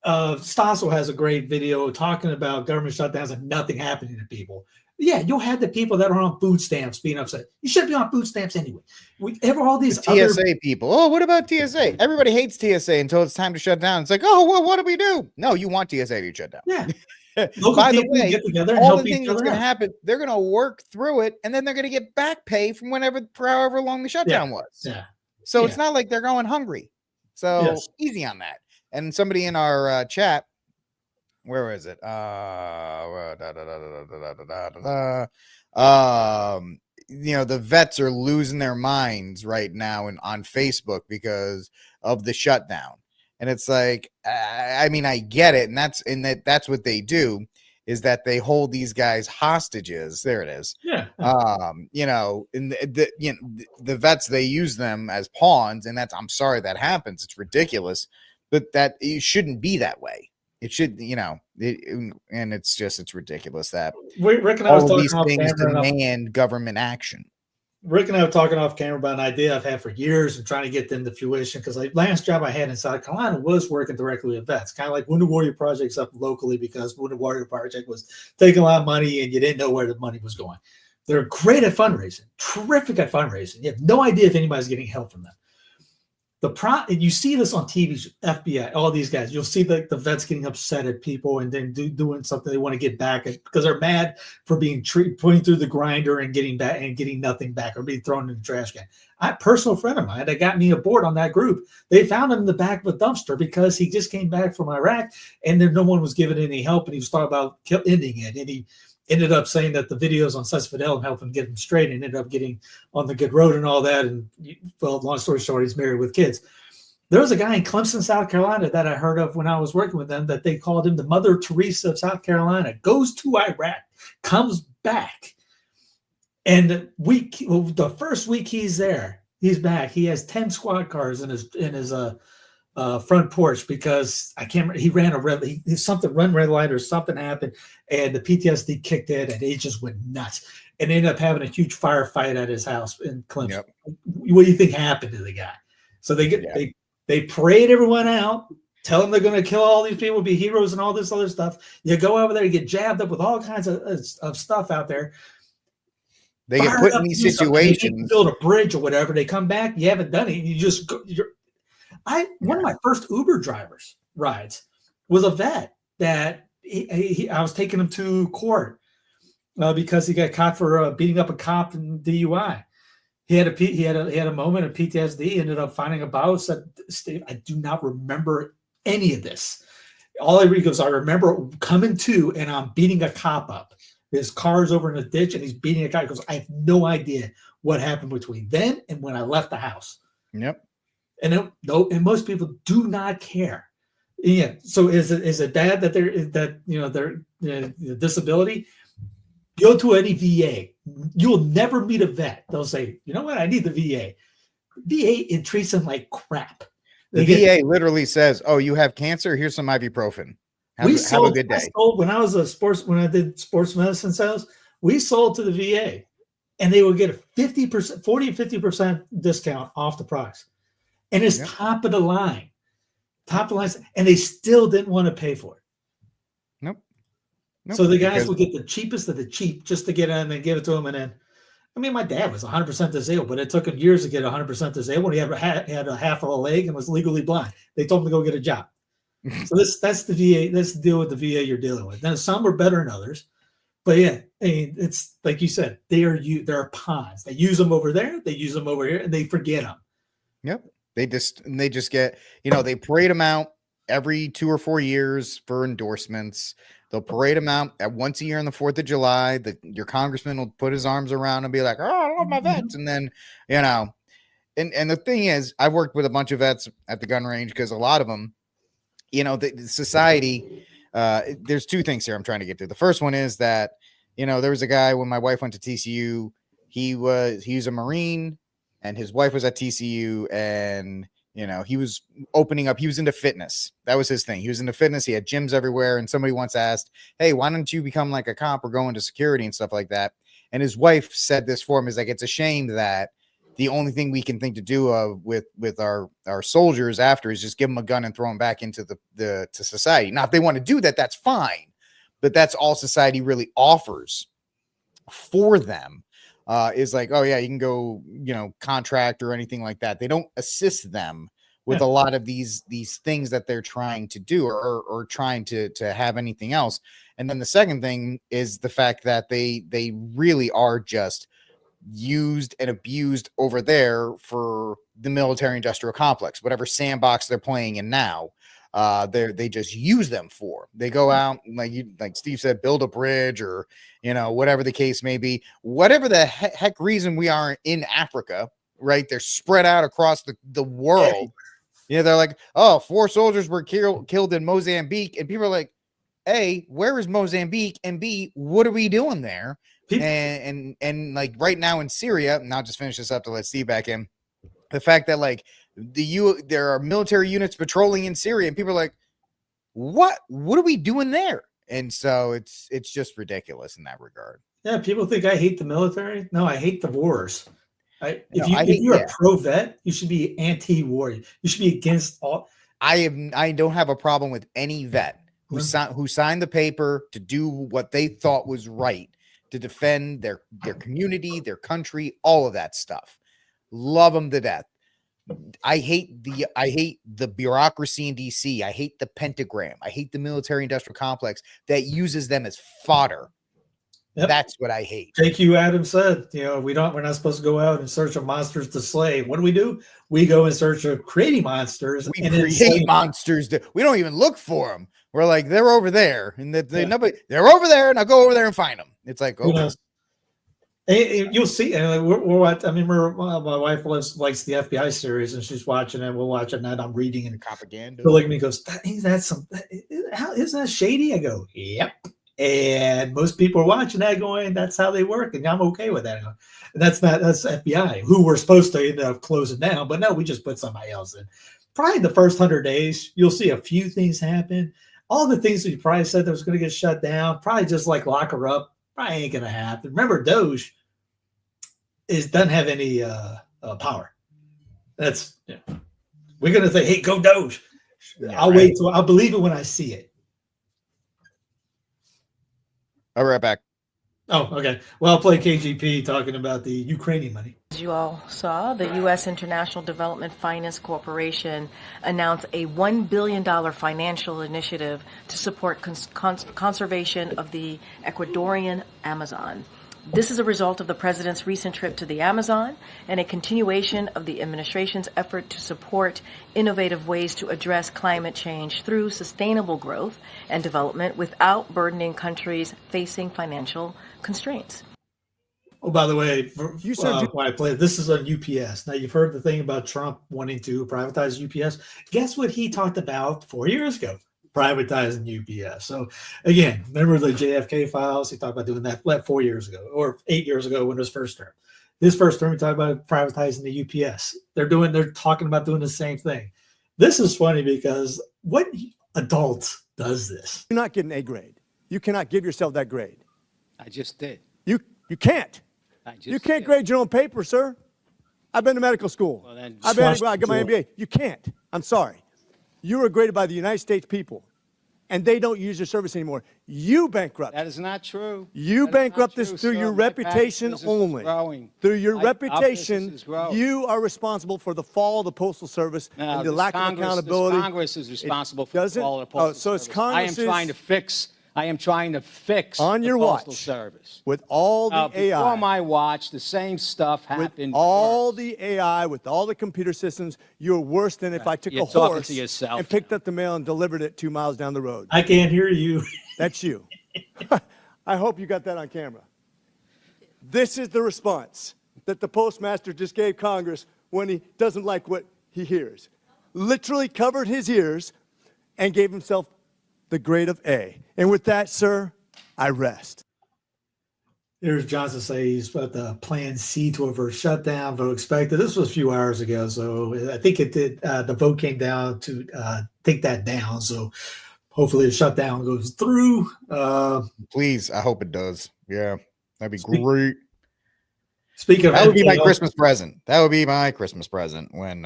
Postal has a great video talking about government shutdowns and nothing happening to people. Yeah, you'll have the people that are on food stamps being upset. You shouldn't be on food stamps anyway. All these TSA people. Oh, what about TSA? Everybody hates TSA until it's time to shut down. It's like, oh, well, what do we do? No, you want TSA to shut down. Yeah. By the way, get together and all the things that's going to happen, they're going to work through it, and then they're going to get back pay from however long the shutdown was. Yeah. So it's not like they're going hungry. So easy on that. And somebody in our chat, where is it? The vets are losing their minds right now on Facebook because of the shutdown. And it's like, I mean, I get it. And that's what they do, is that they hold these guys hostages. There it is. Yeah. And the vets, they use them as pawns, and I'm sorry that happens. It's ridiculous, but it shouldn't be that way. It should, and it's ridiculous that Rick and I all of these things demand government action. Rick and I were talking off camera about an idea I've had for years and trying to get them to fruition, because last job I had in South Carolina was working directly with vets, kind of like Wounded Warrior Project's up locally, because Wounded Warrior Project was taking a lot of money and you didn't know where the money was going. They're great at fundraising, terrific at fundraising. You have no idea if anybody's getting help from them. And you see this on TV, FBI, all these guys. You'll see the vets getting upset at people and then doing something they want to get back at, because they're mad for being putting through the grinder and getting back and getting nothing back, or being thrown in the trash can. A personal friend of mine that got me aboard on that group, they found him in the back of a dumpster because he just came back from Iraq and then no one was giving any help, and he was talking about ending it. And he ended up saying that the videos on Sus Fidel helped him get him straight, and ended up getting on the good road and all that. And well, long story short, he's married with kids. There was a guy in Clemson, South Carolina that I heard of when I was working with them that they called him the Mother Teresa of South Carolina. Goes to Iraq, comes back. And the first week he's there, he's back. He has 10 squad cars in his front porch because I can't remember. He ran a red light or something happened, and the PTSD kicked in, and he just went nuts. And ended up having a huge firefight at his house in Clemson. Yep. What do you think happened to the guy? So they parade everyone out, tell them they're going to kill all these people, be heroes, and all this other stuff. You go over there, you get jabbed up with all kinds of stuff out there. They get put in these situations. Build a bridge or whatever. They come back, you haven't done it. You just go. One of my first Uber drivers rides was a vet that I was taking him to court because he got caught for beating up a cop in DUI. He had a moment of PTSD. Ended up finding a bottle. Said, "Steve, I do not remember any of this. All I read goes, I remember coming to and I'm beating a cop up. His car's over in a ditch and he's beating a guy." He goes, "I have no idea what happened between then and when I left the house." Yep. And most people do not care. Yeah. So is it bad that their disability? Go to any VA. You'll never meet a vet. They'll say, "You know what? I need the VA." VA treats them like crap. The VA literally says, "Oh, you have cancer? Here's some ibuprofen. Have a good day." When I did sports medicine sales, we sold to the VA, and they would get a 50%, 40 to 50% discount off the price, and it's top of the line, and they still didn't want to pay for it. Nope. So the guys would get the cheapest of the cheap just to get in and then give it to them, and then. I mean, my dad was 100% disabled, but it took him years to get 100% disabled. He had a half of a leg and was legally blind. They told him to go get a job. So that's the VA. That's the deal with the VA you're dealing with. Then some are better than others, but yeah, I mean, it's like you said, they're pawns. They use them over there, they use them over here, and they forget them. Yep. They just get, they parade them out every 2 or 4 years for endorsements. They'll parade them out at once a year on the 4th of July. Your congressman will put his arms around and be like, "Oh, I love my vets." And then, and the thing is, I worked with a bunch of vets at the gun range because a lot of them, the society, there's two things here I'm trying to get to. The first one is that, there was a guy when my wife went to TCU, he was a Marine and his wife was at TCU, and he was opening up. He was into fitness. That was his thing. He was into fitness. He had gyms everywhere. And somebody once asked, "Hey, why don't you become like a cop or go into security and stuff like that?" And his wife said this for him, is like, "It's a shame that the only thing we can think to do with our soldiers after is just give them a gun and throw them back into to society." Now, if they want to do that, that's fine. But that's all society really offers for them. Is like, "Oh yeah, you can go, contract or anything like that." They don't assist them with a lot of these things that they're trying to do or trying to have anything else. And then the second thing is the fact that they really are just used and abused over there for the military industrial complex, whatever sandbox they're playing in now. They just use them for. They go out, like Steve said, build a bridge or whatever the case may be, whatever the heck reason we are in Africa, right? They're spread out across the world. They're like, "Oh, 4 soldiers were killed in Mozambique," and people are like, A, where is Mozambique, and B, what are we doing there? And like right now in Syria, and I'll just finish this up to let Steve back in. The fact that there are military units patrolling in Syria, and people are like, what are we doing there? And so it's just ridiculous in that regard. Yeah, people think I hate the military. No, I hate the wars. If you're a pro vet, you should be anti-war. You should be against all. I don't have a problem with any vet who signed the paper to do what they thought was right to defend their community, their country, all of that stuff. Love them to death. I hate the bureaucracy in DC. I hate the pentagram. I hate the military industrial complex that uses them as fodder. Yep. That's what I hate. J.Q. Adams said, we're not supposed to go out in search of monsters to slay. What do? We go in search of creating monsters. We create monsters. We don't even look for them. We're like, they're over there, and they're over there, and I'll go over there and find them. It's like, okay. You'll see. And we're I mean, my wife likes the FBI series, and she's watching it. We're watching that. I'm reading and propaganda. So like me goes, how isn't that shady? I go, yep. And most people are watching that going, that's how they work, and I'm okay with that. And that's FBI, who we're supposed to end up closing down, but no, we just put somebody else in. Probably the first 100 days, you'll see a few things happen. All the things that you probably said that was going to get shut down, probably just like lock her up, probably ain't going to happen. Remember, Doge doesn't have any power. That's we're going to say, hey, go Doge. Yeah, I'll wait till I'll believe it when I see it. I'll be right back. Oh, okay. Well, I'll play KGP talking about the Ukrainian money. As you all saw, the U.S. International Development Finance Corporation announced a $1 billion financial initiative to support conservation of the Ecuadorian Amazon. This is a result of the president's recent trip to the Amazon and a continuation of the administration's effort to support innovative ways to address climate change through sustainable growth and development without burdening countries facing financial constraints. Oh, by the way, why I play this is on UPS. Now, you've heard the thing about Trump wanting to privatize UPS. Guess what he talked about 4 years ago? Privatizing UPS. So again, remember the JFK files? He talked about doing that 4 years ago or 8 years ago when it was first term. This first term, he talked about privatizing the UPS. They're talking about doing the same thing. This is funny because what adult does this? You're not getting an A grade. You cannot give yourself that grade. I just did. You can't. You can't grade your own paper, sir. I've been to medical school. Well, then, I got my MBA. You can't. I'm sorry. You were graded by the United States people, and they don't use your service anymore. You bankrupt. That is not true. You bankrupt this through your reputation only. Through your reputation, you are responsible for the fall of the Postal Service and the lack of accountability. Congress is responsible for the fall of the Postal Service. So it's Congress. I am trying to fix on your the Postal watch Service. With all the AI. Before my watch, the same stuff happened. With all the AI, with all the computer systems, you're worse than if I took a horse and picked up the mail and delivered it 2 miles down the road. I can't hear you. That's you. I hope you got that on camera. This is the response that the postmaster just gave Congress when he doesn't like what he hears. Literally covered his ears and gave himself the grade of A. And with that, sir, I rest. There's Johnson say he's about the plan C to avert shutdown, vote expected. This was a few hours ago, so I think it did. The vote came down to take that down. So hopefully the shutdown goes through. Please, I hope it does. Yeah, that'd be great. Speaking of, that would be my Christmas present. That would be my Christmas present when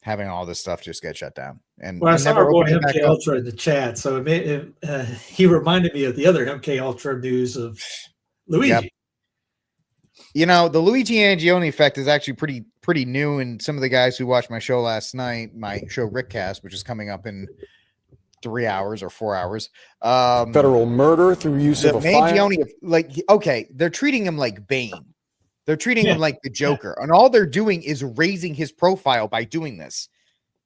having all this stuff just get shut down. And well, I saw our boy MK Ultra in the chat, so he reminded me of the other MK Ultra news of Luigi. Yep. You know, the Luigi Angione effect is actually pretty new, and some of the guys who watched my show last night, my show Rickcast, which is coming up in 3 hours or 4 hours. Federal murder through use of a Mangione, okay, they're treating him like Bane. They're treating him like the Joker, and all they're doing is raising his profile by doing this,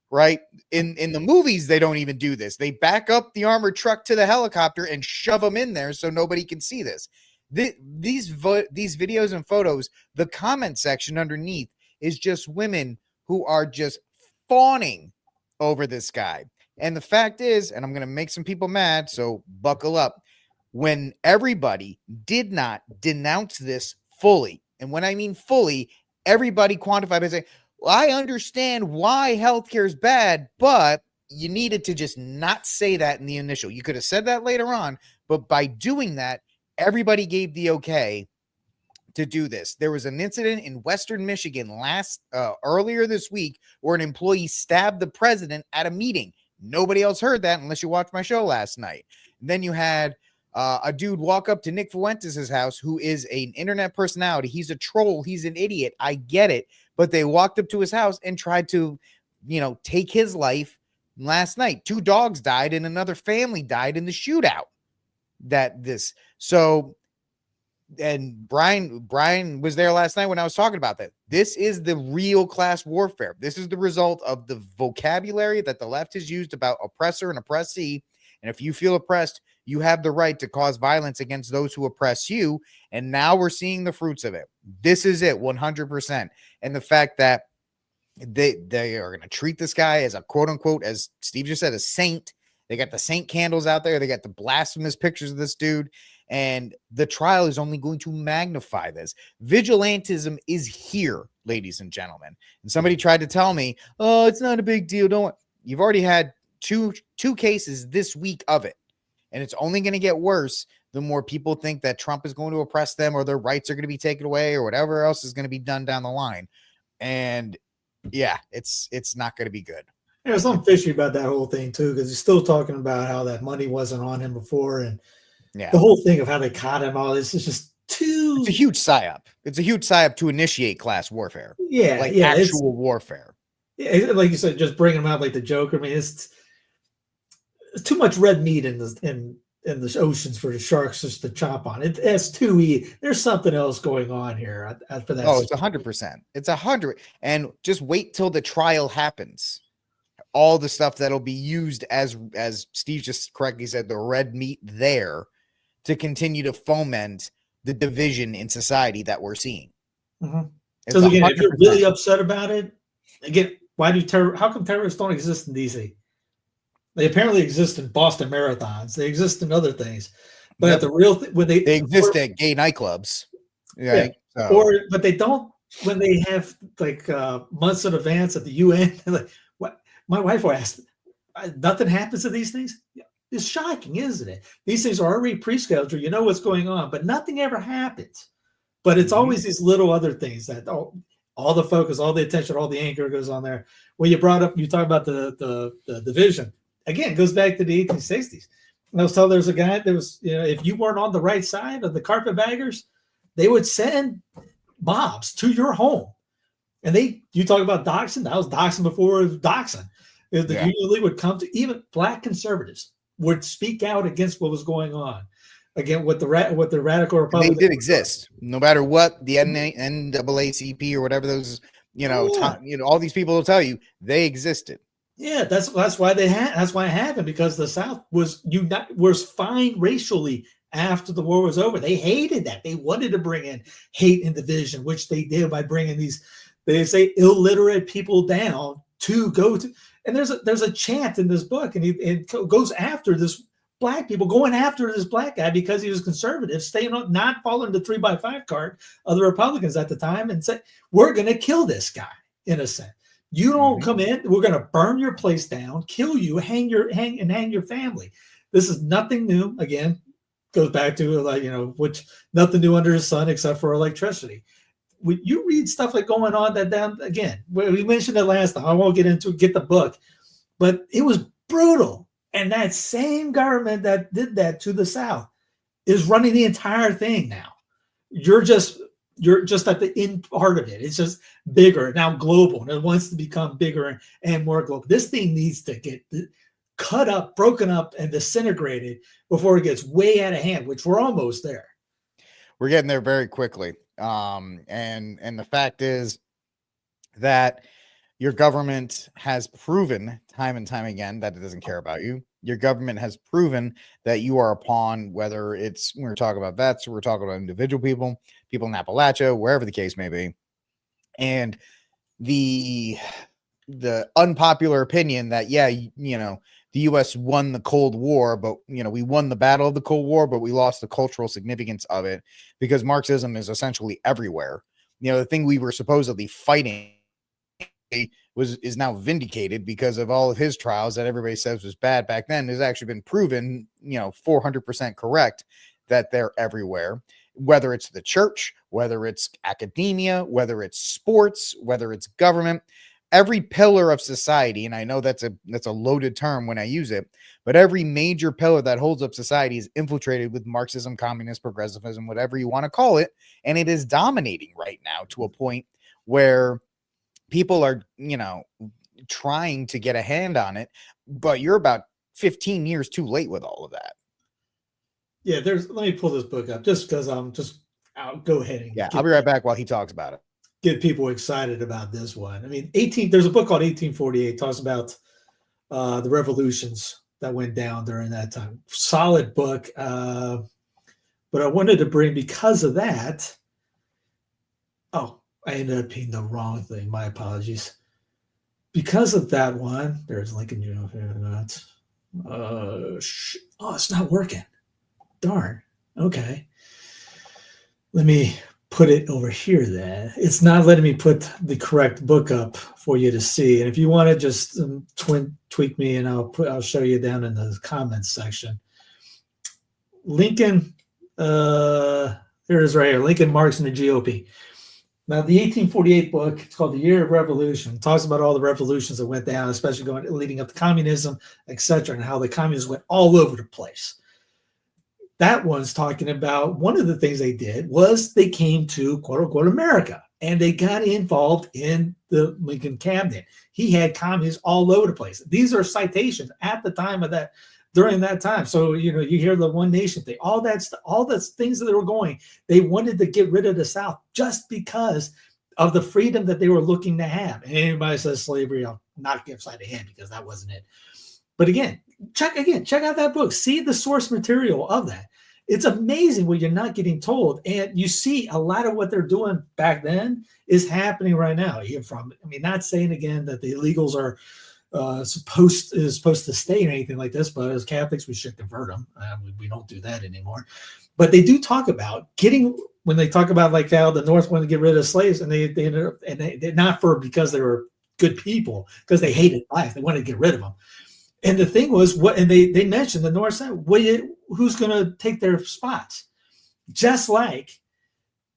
right? In the movies, they don't even do this. They back up the armored truck to the helicopter and shove him in there so nobody can see this. These videos and photos, the comment section underneath is just women who are just fawning over this guy. And the fact is, and I'm going to make some people mad, so buckle up, when everybody did not denounce this fully, and when I mean fully, everybody quantified by saying, well, I understand why healthcare is bad, but you needed to just not say that in the initial. You could have said that later on, but by doing that, everybody gave the okay to do this. There was an incident in Western Michigan earlier this week where an employee stabbed the president at a meeting. Nobody else heard that unless you watched my show last night. And then you had a dude walk up to Nick Fuentes' house, who is an internet personality. He's a troll. He's an idiot. I get it. But they walked up to his house and tried to, take his life last night. 2 dogs died and another family died in the shootout. And Brian was there last night when I was talking about that. This is the real class warfare. This is the result of the vocabulary that the left has used about oppressor and oppressee. And if you feel oppressed, You have the right to cause violence against those who oppress you. And now we're seeing the fruits of it. This is it, 100%. And the fact that they are going to treat this guy as a quote unquote, as Steve just said, a saint. They got the saint candles out there. They got the blasphemous pictures of this dude. And the trial is only going to magnify this. Vigilantism is here, ladies and gentlemen. And somebody tried to tell me, oh, it's not a big deal. Don't. You've already had two cases this week of it. And it's only going to get worse the more people think that Trump is going to oppress them or their rights are going to be taken away or whatever else is going to be done down the line. And yeah, it's not going to be good. There's something fishy about that whole thing too, because he's still talking about how that money wasn't on him before, and the whole thing of how they caught him. All this is just too. It's a huge psyop. It's a huge psyop to initiate class warfare. Yeah, like yeah, actual warfare. Yeah, like you said, just bringing him out like the Joker. I mean, it's too much red meat in the oceans for the sharks just to chomp on. It's too easy. There's something else going on here for that. Oh, it's 100%. It's 100. And just wait till the trial happens. All the stuff that'll be used as Steve just correctly said, the red meat there to continue to foment the division in society that we're seeing. Mm-hmm. So again, if you're really upset about it, again, how come terrorists don't exist in DC? They apparently exist in Boston marathons. They exist in other things, but at the real when they exist at gay nightclubs, right? Yeah. But they don't when they have like months in advance at the UN. Like, what my wife asked, nothing happens to these things. It's shocking, isn't it? These things are already pre-scheduled. You know what's going on, but nothing ever happens. But it's always these little other things that all the focus, all the attention, all the anchor goes on there. When you talk about the division. Again, it goes back to the 1860s. And I was told there's a guy that was, if you weren't on the right side of the carpetbaggers, they would send mobs to your home. And you talk about doxing, that was doxing before it was doxing. The usually would come to, even black conservatives would speak out against what was going on. Again, with the radical Republicans. They did exist, no matter what the NAACP or whatever those, all these people will tell you, they existed. Yeah, that's why that's why it happened, because the South was fine racially after the war was over. They hated that. They wanted to bring in hate and division, which they did by bringing these, they say, illiterate people down to go to. And there's a chant in this book, and it goes after this black people, going after this black guy because he was conservative, staying on, not following the 3x5 card of the Republicans at the time, and said, we're going to kill this guy in a sense. You don't come in, we're going to burn your place down, kill you, hang your family. This is nothing new. Again, goes back to which nothing new under the sun except for electricity. When you read stuff like going on that down again, we mentioned it last time. I won't get the book, but it was brutal. And that same government that did that to the South is running the entire thing now. You're just at the end part of it. It's just bigger now, global, and it wants to become bigger and more global. This thing needs to get cut up, broken up, and disintegrated before it gets way out of hand, which we're almost there. We're getting there very quickly. And the fact is that your government has proven time and time again that it doesn't care about you. Your government has proven that you are a pawn, whether we're talking about vets, or we're talking about individual people in Appalachia, wherever the case may be. And the unpopular opinion that, the U.S. won the Cold War, but, we won the battle of the Cold War, but we lost the cultural significance of it because Marxism is essentially everywhere. The thing we were supposedly fighting is now vindicated because of all of his trials that everybody says was bad back then. Has actually been proven, 400% correct that they're everywhere, whether it's the church, whether it's academia, whether it's sports, whether it's government, every pillar of society. And I know that's a loaded term when I use it, but every major pillar that holds up society is infiltrated with Marxism, communism, progressivism, whatever you want to call it. And it is dominating right now to a point where people are, trying to get a hand on it, but you're about 15 years too late with all of that. Yeah, let me pull this book up just because I'll go ahead and I'll be right back while he talks about it. Get people excited about this one. I mean, there's a book called 1848, talks about the revolutions that went down during that time. Solid book. But I wanted to bring, because of that, oh, I ended up being the wrong thing. My apologies. Because of that one, there's Lincoln. Oh, it's not working. Darn. Okay. Let me put it over here then. It's not letting me put the correct book up for you to see. And if you want to just tweak me, and I'll show you down in the comments section. Lincoln, there it is right here. Lincoln, Marx, and the GOP. Now, the 1848 book, it's called The Year of Revolution. It talks about all the revolutions that went down, especially leading up to communism, etc., and how the communists went all over the place. That one's talking about one of the things they did was they came to quote unquote America, and they got involved in the Lincoln cabinet. He had communists all over the place. These are citations at the time of that, during that time. So, you hear the One Nation thing, all that stuff, all the things that they were going, they wanted to get rid of the South just because of the freedom that they were looking to have. And anybody says slavery, I'll knock you upside the head, because that wasn't it. But again, check out that book. See the source material of that. It's amazing what you're not getting told. And you see a lot of what they're doing back then is happening right now. Not saying again that the illegals are supposed to stay or anything like this, but as Catholics, we should convert them. We don't do that anymore. But they do talk about when they talk about like how the North wanted to get rid of slaves, and they ended up, and they not because they were good people, because they hated life. They wanted to get rid of them. And the thing was, they mentioned the North side, who's going to take their spots, just like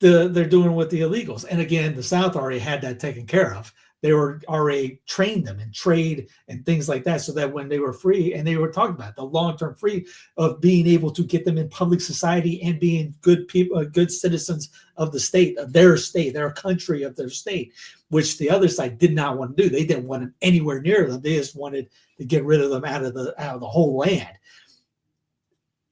they're doing with the illegals. And again, the South already had that taken care of. They were already trained them in trade and things like that, so that when they were free, and they were talking about the long-term free of being able to get them in public society and being good people, good citizens of the state, of their state, their country, of their state, which the other side did not want to do. They didn't want them anywhere near them. They just wanted to get rid of them out of the whole land.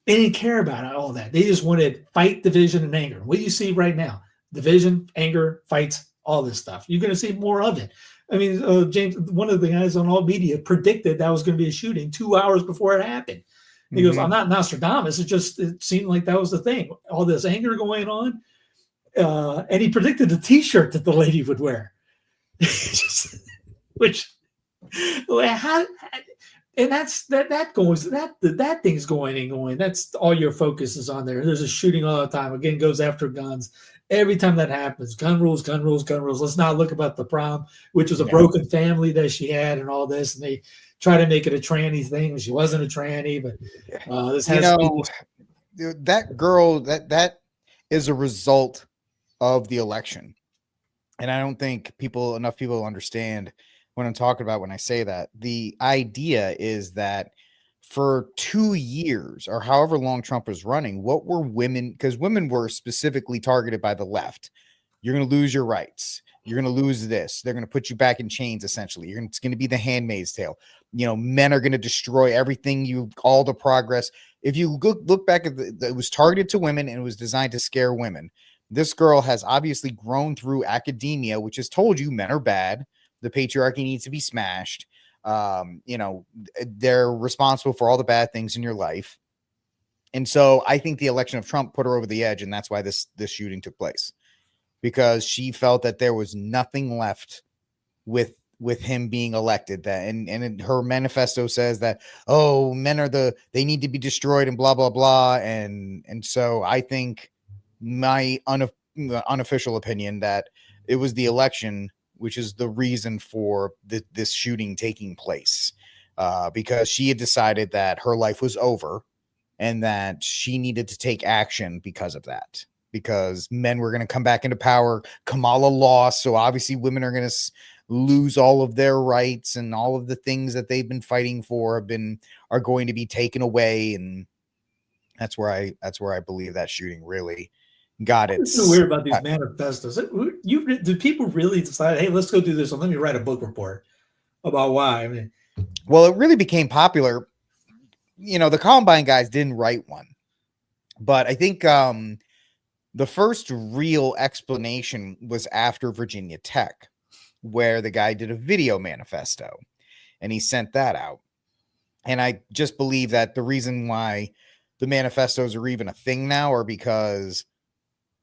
They didn't care about all that. They just wanted fight, division, and anger. What do you see right now? Division, anger, fights, all this stuff. You're going to see more of it. I mean, James, one of the guys on All Media predicted that was going to be a shooting 2 hours before it happened. He goes, I'm not Nostradamus. It seemed like that was the thing. All this anger going on. And he predicted the T-shirt that the lady would wear. Which, and that thing's going and going. That's all your focus is on there. There's a shooting all the time. Again, goes after guns. Every time that happens, gun rules, gun rules, gun rules. Let's not look about the prom, which was a broken family that she had and all this. And they try to make it a tranny thing. She wasn't a tranny, but this has that girl, that is a result of the election. And I don't think enough people understand what I'm talking about when I say that. The idea is that for 2 years or however long Trump was running, what were women? Because women were specifically targeted by the left. You're going to lose your rights. You're going to lose this. They're going to put you back in chains, essentially. It's going to be the Handmaid's Tale. Men are going to destroy everything, all the progress. If you look back at it was targeted to women, and it was designed to scare women. This girl has obviously grown through academia, which has told you men are bad. The patriarchy needs to be smashed. They're responsible for all the bad things in your life. And so I think the election of Trump put her over the edge, and that's why this shooting took place, because she felt that there was nothing left with him being elected. That and her manifesto says that, men they need to be destroyed and blah blah blah. And so I think my unofficial opinion that it was the election which is the reason for this shooting taking place, because she had decided that her life was over and that she needed to take action because of that, because men were going to come back into power. Kamala lost, so obviously women are going to lose all of their rights, and all of the things that they've been fighting for are going to be taken away. And that's where I believe that shooting really got it. It's so weird about these manifestos. Do people really decide, hey, let's go do this, and let me write a book report about why? Well, it really became popular. The Columbine guys didn't write one, but I think the first real explanation was after Virginia Tech, where the guy did a video manifesto, and he sent that out. And I just believe that the reason why the manifestos are even a thing now are because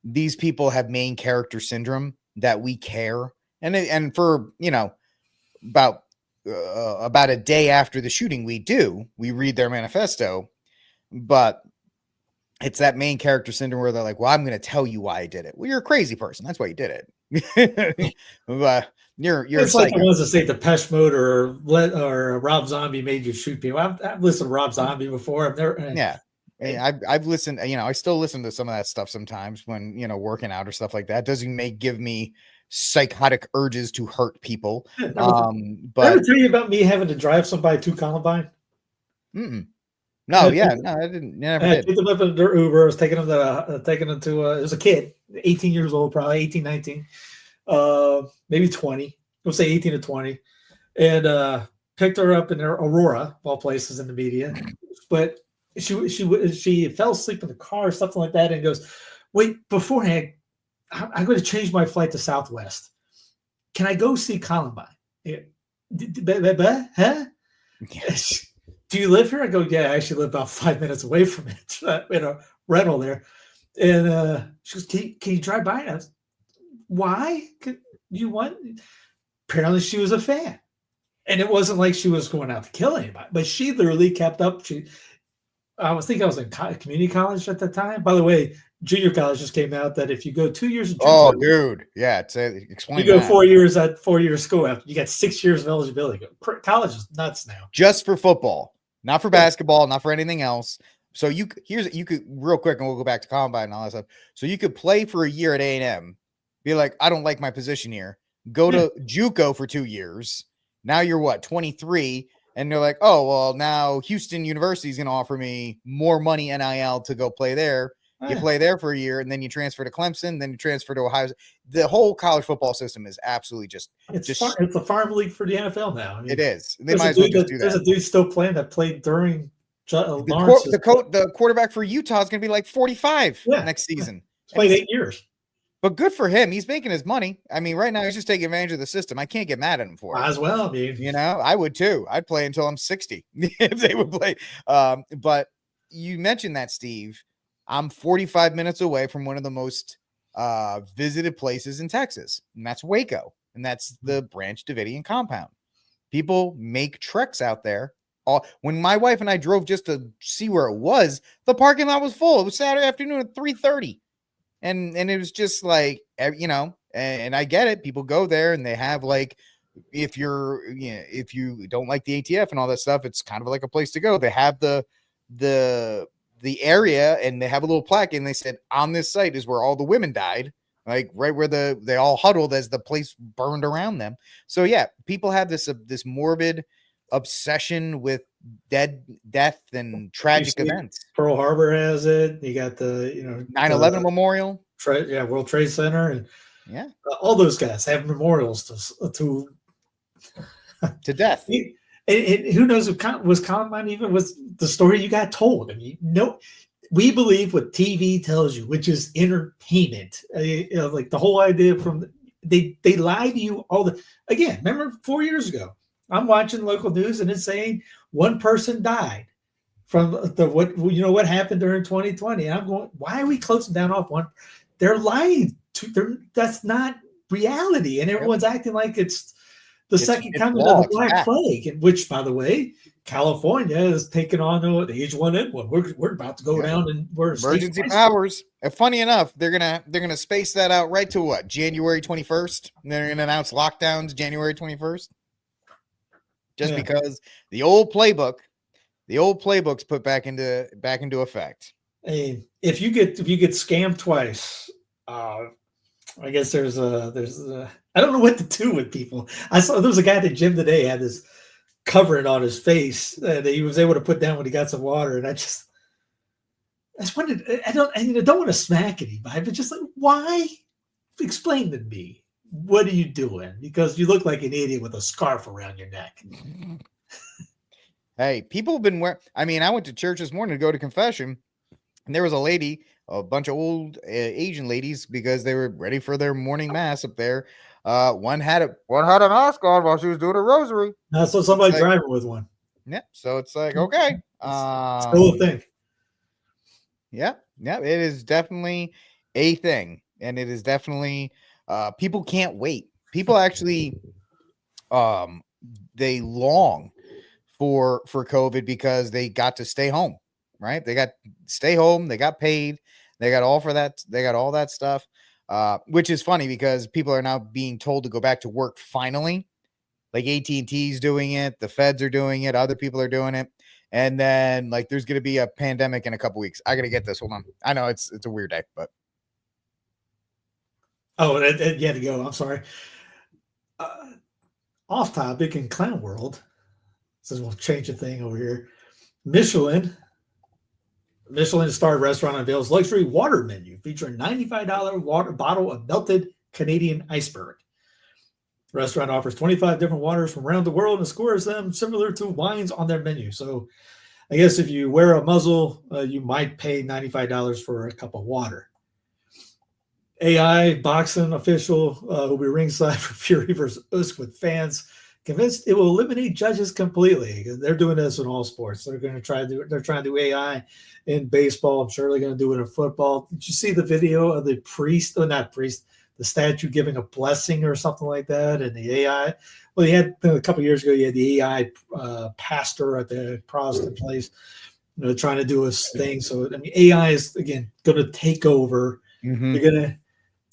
these people have main character syndrome, that we care. And for, about a day after the shooting, we read their manifesto, but it's that main character syndrome where they're like, well, I'm going to tell you why I did it. Well, you're a crazy person. That's why you did it. But you're it's like the ones that say Depeche Mode or Rob Zombie made you shoot people. I've listened to Rob Zombie before. I've listened, I still listen to some of that stuff sometimes when, working out or stuff like that. Doesn't give me psychotic urges to hurt people. But I ever tell you about me having to drive somebody to Columbine? No, I didn't. Never did. I picked them up in their Uber. I was taking them to it was a kid, 18 years old, probably 18, 19, maybe 20. We'll say 18 to 20, and picked her up in their Aurora, of all places in the media. But she fell asleep in the car or something like that, and goes, "Wait, beforehand, I'm going to change my flight to Southwest. Can I go see Columbine?" Huh? Yes. Do you live here? I go, yeah, I actually live about 5 minutes away from it in a rental there. And she goes, can you drive by? I was, why? You want? Apparently she was a fan. And it wasn't like she was going out to kill anybody, but she literally kept up. I was in community college at the time. By the way, junior college just came out that if you go 2 years, dude, yeah, explain. You go 4 years at 4 year school after you got 6 years of eligibility. College is nuts now. Just for football, not for basketball, not for anything else. So you could real quick, and we'll go back to Combine and all that stuff. So you could play for a year at A&M, be like, I don't like my position here. Go to JUCO for 2 years. Now you're what, 23. And they're like, oh, well, now Houston University is going to offer me more money NIL to go play there. You play there for a year, and then you transfer to Clemson, then you transfer to Ohio. The whole college football system is absolutely it's a farm league for the NFL now. I mean, it is. They might as well just do that. There's a dude still playing that played during the quarterback for Utah is going to be like 45 next season. He's played 8 years. But good for him. He's making his money. I mean, right now he's just taking advantage of the system. I can't get mad at him for it. As well, dude. I would too. I'd play until I'm 60 if they would play. But you mentioned that, Steve. I'm 45 minutes away from one of the most visited places in Texas, and that's Waco, and that's the Branch Davidian compound. People make treks out there. When my wife and I drove just to see where it was, the parking lot was full. It was Saturday afternoon at 3:30. And it was just like, and I get it. People go there and they have like, if you don't like the ATF and all that stuff, it's kind of like a place to go. They have the area, and they have a little plaque, and they said on this site is where all the women died, like right where they all huddled as the place burned around them. So yeah, people have this morbid obsession with death and tragic events. Pearl Harbor has it. You got the 9/11 memorial. World Trade Center, and all those guys have memorials to death. And who knows if was Columbine even was the story you got told? I mean, we believe what TV tells you, which is entertainment. Like the whole idea from they lie to you again. Remember 4 years ago, I'm watching local news and it's saying one person died from what happened during 2020. And I'm going, why are we closing down off one? They're lying that's not reality. And everyone's acting like it's the second coming of the Black Plague, which, by the way, California is taking on the H1N1. We're about to go down and we're emergency powers. And funny enough, they're gonna space that out right to what, January 21st. And they're gonna announce lockdowns January 21st. Just because the old playbook's put back into effect. Hey, if you get scammed twice, I guess there's I don't know what to do with people. I saw there was a guy at the gym today had this covering on his face that he was able to put down when he got some water, and I just wondered. I don't want to smack anybody, but just like, why? Explain to me. What are you doing? Because you look like an idiot with a scarf around your neck. Hey, people have been wearing. I mean, I went to church this morning to go to confession, and there was a bunch of old Asian ladies, because they were ready for their morning mass up there. One had a mask on while she was doing a rosary. I saw somebody driving with one. Yeah. So it's like, okay. Still a thing. Yeah. Yeah. It is definitely a thing. And it is definitely, people can't wait. People actually, they long for COVID because they got to stay home, right? They got stay home. They got paid. They got all for that. They got all that stuff, which is funny because people are now being told to go back to work finally. Like AT&T's doing it, the feds are doing it, other people are doing it, and then like there's going to be a pandemic in a couple weeks. I got to get this. Hold on. I know it's a weird day, but you had to go. I'm sorry. Off topic in clown world. Says we'll change the thing over here. Michelin starred restaurant unveils luxury water menu featuring $95 water bottle of melted Canadian iceberg. The restaurant offers 25 different waters from around the world and scores them similar to wines on their menu. So I guess if you wear a muzzle, you might pay $95 for a cup of water. AI boxing official will be ringside for Fury versus Usyk with fans convinced it will eliminate judges completely. They're doing this in all sports. They're trying to do AI in baseball. I'm sure they're going to do it in football. Did you see the video of the priest? Oh, not priest. The statue giving a blessing or something like that, and the AI. Well, you had a couple of years ago. You had the AI pastor at the Protestant place, trying to do his thing. So I mean, AI is again going to take over. Mm-hmm. They're going to.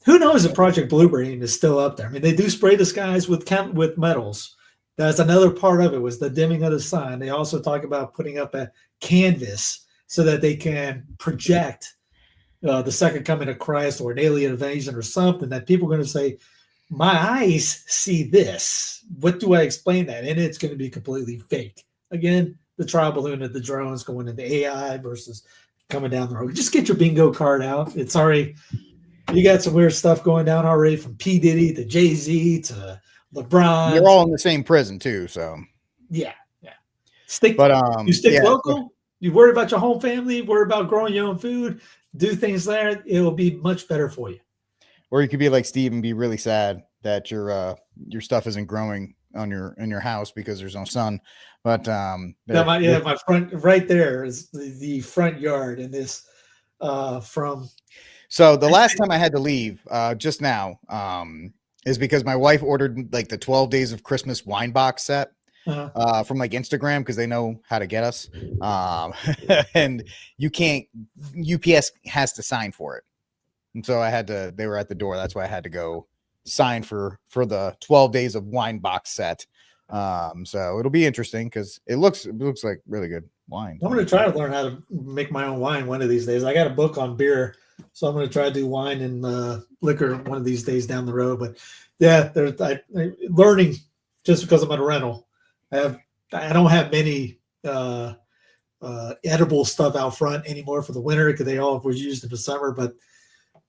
Who knows if Project Blueberry is still up there? I mean, they do spray the skies with metals. That's another part of it was the dimming of the sun. They also talk about putting up a canvas so that they can project the second coming of Christ or an alien invasion or something that people are going to say, my eyes see this. What do I explain that? And it's going to be completely fake. Again, the trial balloon of the drones going into AI versus coming down the road. Just get your bingo card out. It's already, you got some weird stuff going down already from P. Diddy to Jay-Z to LeBron. They're all in the same prison too. So yeah. You stick local. You worry about your home family, worry about growing your own food, do things there. It'll be much better for you. Or you could be like Steve and be really sad that your stuff isn't growing in your house because there's no sun. But my front right there is the front yard in this from. So the last time I had to leave just now is because my wife ordered like the 12 Days of Christmas wine box set. From like Instagram because they know how to get us, and UPS has to sign for it, and so they were at the door. That's why I had to go sign for the 12 Days of wine box set. So it'll be interesting because it looks like really good wine. I'm going to try to learn how to make my own wine one of these days. I got a book on beer, so I'm going to try to do wine and liquor one of these days down the road. But yeah, learning just because I'm at a rental. I don't have many edible stuff out front anymore for the winter because they all were used in the summer, but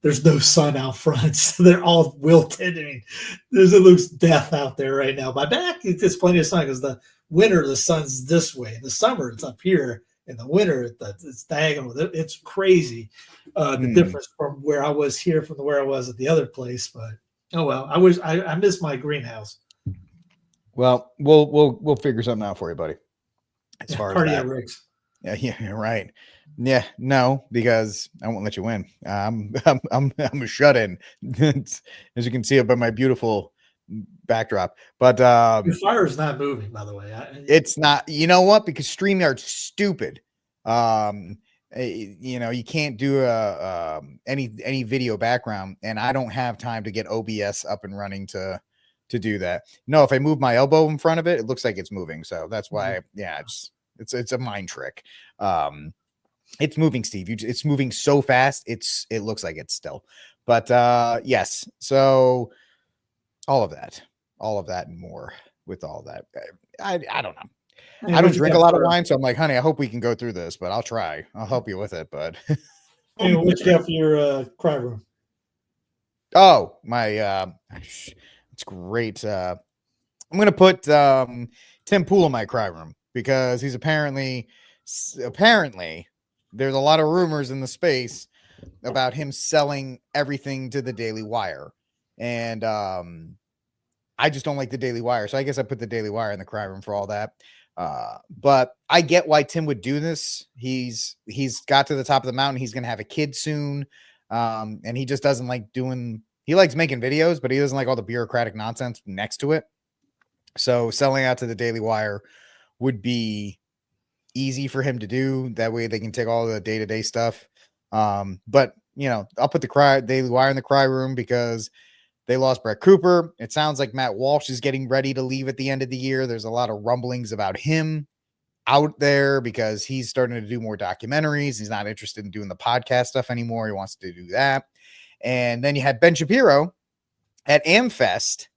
there's no sun out front. So they're all wilted. I mean, it looks death out there right now. My back, it's plenty of sun because the winter, the sun's this way. In the summer, it's up here. In the winter, it's diagonal. It's crazy. The difference from where I was here from where I was at the other place. But, oh, well, I miss my greenhouse. Well, we'll figure something out for you, buddy. As far as that. Rigs. Yeah, right. Yeah, no, because I won't let you win. I'm a shut-in, as you can see up by my beautiful backdrop. But your fire is not moving, by the way. It's not. You know what? Because StreamYard's stupid. You can't do any video background, and I don't have time to get OBS up and running to do that. No, if I move my elbow in front of it, it looks like it's moving. So that's why, it's a mind trick. It's moving, Steve. It's moving so fast. It looks like it's still, but yes. So all of that and more with all that. I don't know. I don't drink a lot of wine. So I'm like, honey, I hope we can go through this, but I'll try. I'll help you with it. But what you got for your cry room? Oh, my, it's great. I'm going to put Tim Pool in my cry room because he's apparently there's a lot of rumors in the space about him selling everything to the Daily Wire. And I just don't like the Daily Wire. So I guess I put the Daily Wire in the cry room for all that. But I get why Tim would do this. He's got to the top of the mountain. He's going to have a kid soon. And he just doesn't like he likes making videos, but he doesn't like all the bureaucratic nonsense next to it. So selling out to the Daily Wire would be easy for him to do. That way they can take all the day-to-day stuff. But I'll put the Daily Wire in the cry room because they lost Brett Cooper. It sounds like Matt Walsh is getting ready to leave at the end of the year. There's a lot of rumblings about him out there because he's starting to do more documentaries. He's not interested in doing the podcast stuff anymore. He wants to do that. And then you had Ben Shapiro at AmFest.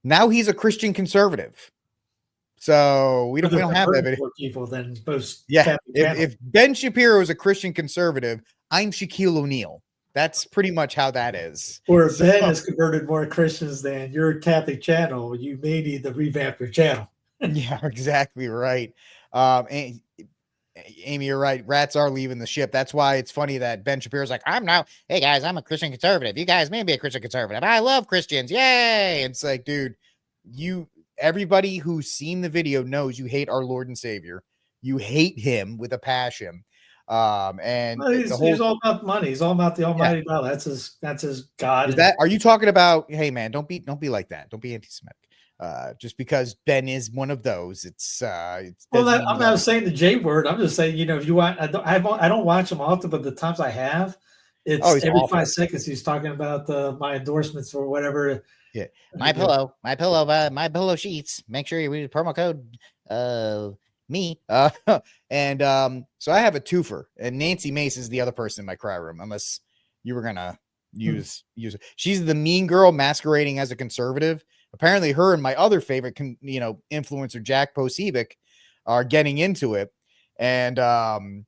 Now he's a Christian conservative. So we don't have that video. People than most. Yeah. If Ben Shapiro is a Christian conservative, I'm Shaquille O'Neal. That's pretty much how that is. Or if Ben has converted more Christians than your Catholic channel, you may need to revamp your channel. Yeah, exactly right. Amy, you're right. Rats are leaving the ship. That's why it's funny that Ben Shapiro's like, hey guys, I'm a Christian conservative. You guys may be a Christian conservative. I love Christians. Yay. It's like, dude, everybody who's seen the video knows you hate our Lord and Savior. You hate him with a passion. He's all about money. He's all about the almighty dollar. That's his God. Are you talking about, hey man, don't be like that. Don't be anti-Semitic. Just because Ben is one of those, I'm not saying the J word. I'm just saying, if you want, I don't watch them often, but the times I have, it's every awful. 5 seconds he's talking about my endorsements or whatever. Yeah, my pillow sheets. Make sure you use promo code me. So I have a twofer, and Nancy Mace is the other person in my cry room, unless you were gonna use her. She's the mean girl masquerading as a conservative. Apparently her and my other favorite influencer Jack Posebic are getting into it, and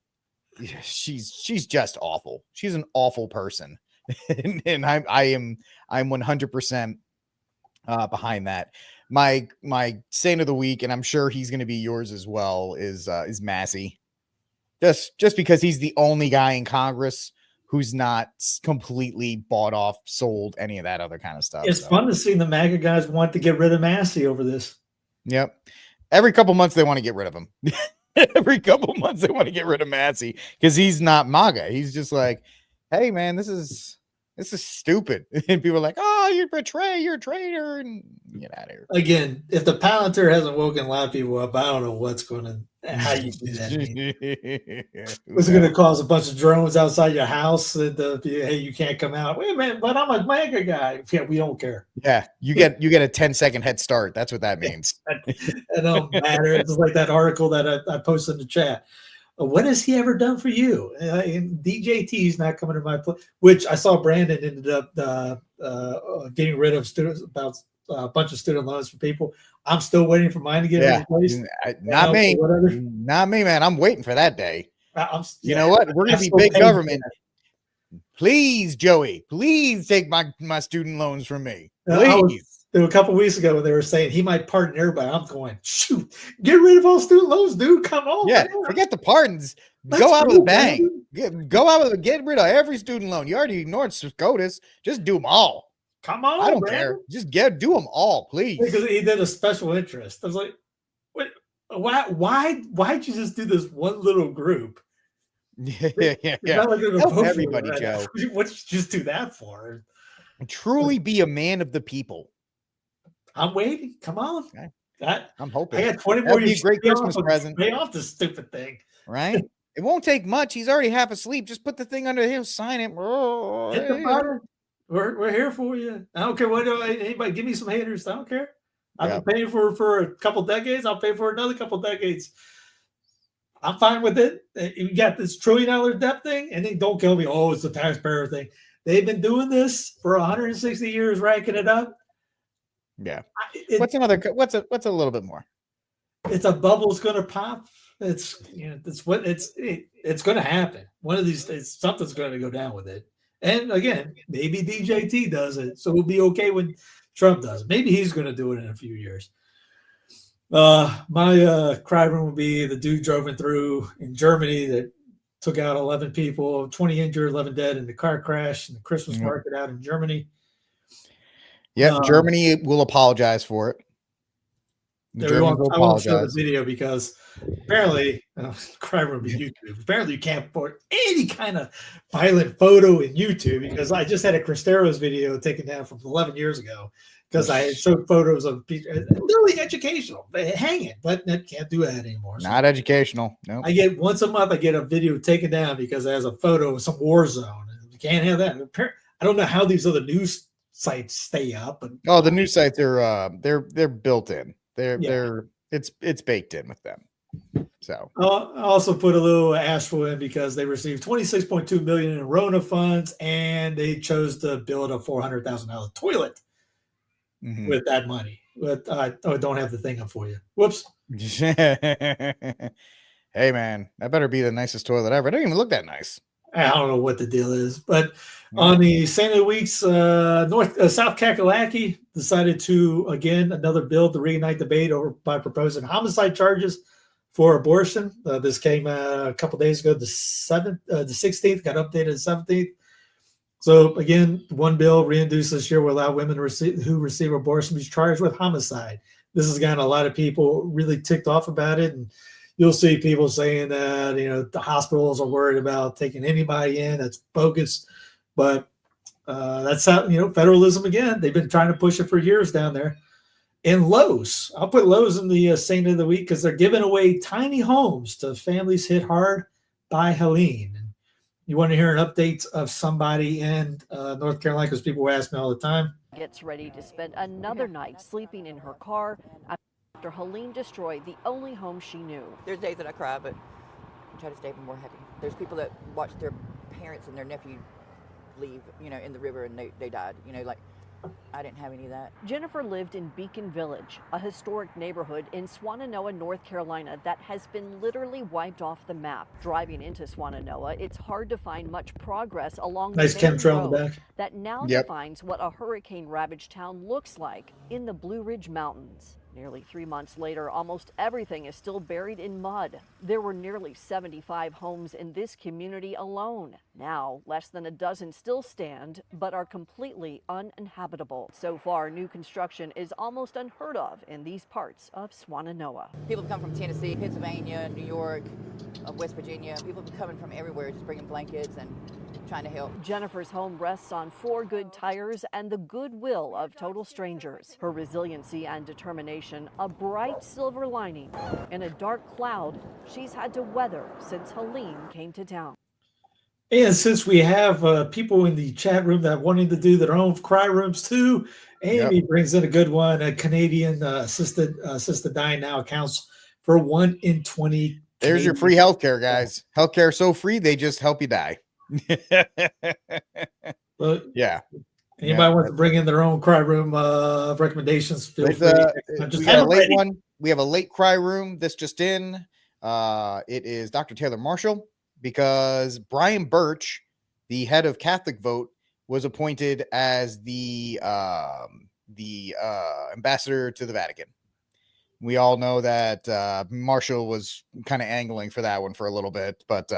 she's just awful. She's an awful person. and I'm 100% behind that. My saint of the week, and I'm sure he's going to be yours as well, is Massie. Just because he's the only guy in Congress who's not completely bought off, sold, any of that other kind of stuff. It's fun to see the MAGA guys want to get rid of Massie over this. Yep. Every couple months they want to get rid of him. Every couple months they want to get rid of Massie because he's not MAGA. He's just like, hey man, this is stupid. And people are like, oh, you're a traitor, and get out of here. Again, if the Palantir hasn't woken a lot of people up, I don't know how you do that. What's it going to cause a bunch of drones outside your house? Hey, you can't come out. Wait a minute, but I'm a MAGA guy. Yeah, we don't care. Yeah, you get a 10-second head start. That's what that means. It don't matter. It's like that article that I posted in the chat. What has he ever done for you? DJT is not coming to my place, which I saw Brandon ended up getting rid of students, about a bunch of student loans for people. I'm still waiting for mine to get replaced. Not me, man. I'm waiting for that day. You know what? We're going to be big government. Please, Joey, please take my student loans from me. Please. A couple of weeks ago when they were saying he might pardon everybody, I'm going, shoot, get rid of all student loans, dude. Come on. Yeah, man. Forget the pardons. Go out with a bang. Get rid of every student loan. You already ignored SCOTUS. Just do them all. Come on. I don't care. Just do them all, please. Because he did a special interest. I was like, wait, why'd you just do this one little group? Yeah. Like help everybody, Joe. What did you just do that for? Truly be a man of the people. I'm waiting. Come on. Okay. I'm hoping. I got 20 more years. Great Christmas present. Pay off this stupid thing. Right? It won't take much. He's already half asleep. Just put the thing under him, sign it. We're here for you. I don't care what anybody give me some haters. I don't care. I've been paying for a couple decades. I'll pay for another couple decades. I'm fine with it. You got this $1 trillion debt thing, and then don't kill me. Oh, it's the taxpayer thing. They've been doing this for 160 years, racking it up. Yeah. What's a little bit more? It's a bubble's going to pop. It's going to happen. One of these days, something's going to go down with it. And again, maybe DJT does it, so we'll be okay when Trump does it. Maybe he's going to do it in a few years. My cry room would be the dude driving through in Germany that took out 11 people, 20 injured, 11 dead in the car crash in the Christmas market out in Germany. Yeah, Germany will apologize for it. I won't show the video because apparently, crime room in YouTube. Apparently, you can't put any kind of violent photo in YouTube because I just had a Cristeros video taken down from 11 years ago because I showed photos of people, literally educational, hang it, but I can't do that anymore. So Not educational. No. I get once a month, I get a video taken down because it has a photo of some war zone. You can't have that. I don't know how these other news sites stay up. But the news sites are they're built in. It's baked in with them. So I also put a little asterisk in because they received $26.2 million in Rona funds, and they chose to build a $400,000 toilet with that money. But I don't have the thing up for you. Whoops. Hey man, that better be the nicest toilet ever. It doesn't even look that nice. I don't know what the deal is, but on the Saint of the Week's South Kakalaki decided to another bill to reignite debate by proposing homicide charges for abortion. This came a couple days ago. The 16th got updated the 17th. So again, one bill reintroduced this year will allow women who receive abortion to be charged with homicide. This has gotten a lot of people really ticked off about it, and you'll see people saying that, the hospitals are worried about taking anybody in. That's bogus. But that's how, federalism again. They've been trying to push it for years down there. And Lowe's, I'll put Lowe's in the Saint of the Week because they're giving away tiny homes to families hit hard by Helene. And you want to hear an update of somebody in North Carolina because people ask me all the time. Gets ready to spend another night sleeping in her car after Helene destroyed the only home she knew. There's days that I cry, but I try to stay more happy. There's people that watch their parents and their nephew leave, in the river and they died. I didn't have any of that. Jennifer lived in Beacon Village, a historic neighborhood in Swannanoa, North Carolina that has been literally wiped off the map. Driving into Swannanoa, it's hard to find much progress along the main chemtrail in the road back. that now defines what a hurricane-ravaged town looks like in the Blue Ridge Mountains. Nearly 3 months later, almost everything is still buried in mud. There were nearly 75 homes in this community alone. Now, less than a dozen still stand, but are completely uninhabitable. So far, new construction is almost unheard of in these parts of Swannanoa. People come from Tennessee, Pennsylvania, New York, West Virginia. People coming from everywhere, just bringing blankets and trying to help. Jennifer's home rests on 4 good tires and the goodwill of total strangers. Her resiliency and determination, a bright silver lining in a dark cloud she's had to weather since Helene came to town. And since we have people in the chat room that wanting to do their own cry rooms too, Amy brings in a good one. A Canadian assisted dying now accounts for 1 in 20. There's your free healthcare, guys. Healthcare so free they just help you die. Yeah. Anybody wants to bring in their own cry room recommendations? Feel free. We got a late one. We have a late cry room. This just in. It is Dr. Taylor Marshall because Brian Birch, the head of Catholic Vote, was appointed as the ambassador to the Vatican. We all know that Marshall was kind of angling for that one for a little bit, but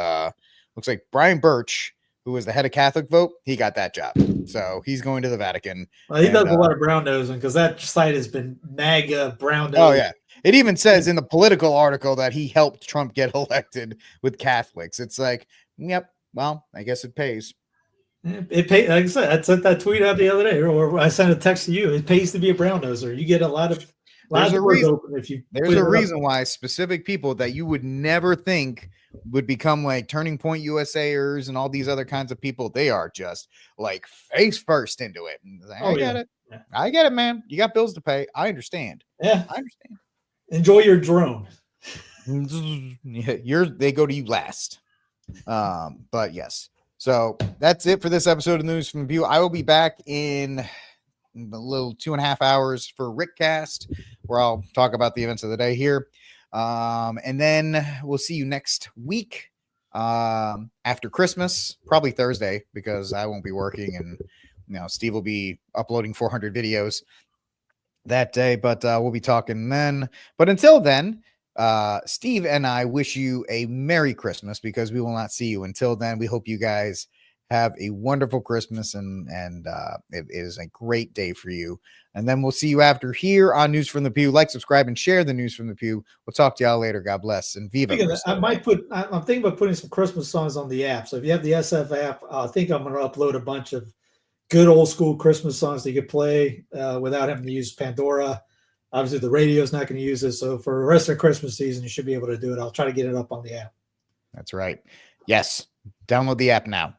looks like Brian Birch, who was the head of Catholic Vote, he got that job. So he's going to the Vatican. Well, he does a lot of brown nosing because that site has been MAGA brown nosing. Oh, yeah. It even says in the political article that he helped Trump get elected with Catholics. It's like, yep, well, I guess it pays. It pays. Like I said, I sent that tweet out the other day, or I sent a text to you. It pays to be a brown noser. You get a lot of There's a reason, there's a reason why specific people that you would never think would become like Turning Point USAers and all these other kinds of people, they are just like face first into it. Like, I get it. Yeah. I get it, man. You got bills to pay. I understand. Yeah. I understand. Enjoy your drone. They go to you last. But yes. So that's it for this episode of News from the View. I will be back in a little 2.5 hours for Rickcast, where I'll talk about the events of the day here. And then we'll see you next week after Christmas, probably Thursday, because I won't be working and Steve will be uploading 400 videos that day, but we'll be talking then. But until then, Steve and I wish you a Merry Christmas because we will not see you until then. We hope you guys Have a wonderful Christmas, and it is a great day for you. And then we'll see you after here on News from the Pew. Like, subscribe, and share the News from the Pew. We'll talk to y'all later. God bless. And Viva. I'm thinking about putting some Christmas songs on the app. So if you have the SF app, I think I'm going to upload a bunch of good old school Christmas songs that you could play without having to use Pandora. Obviously, the radio is not going to use this. So for the rest of the Christmas season, you should be able to do it. I'll try to get it up on the app. That's right. Yes. Download the app now.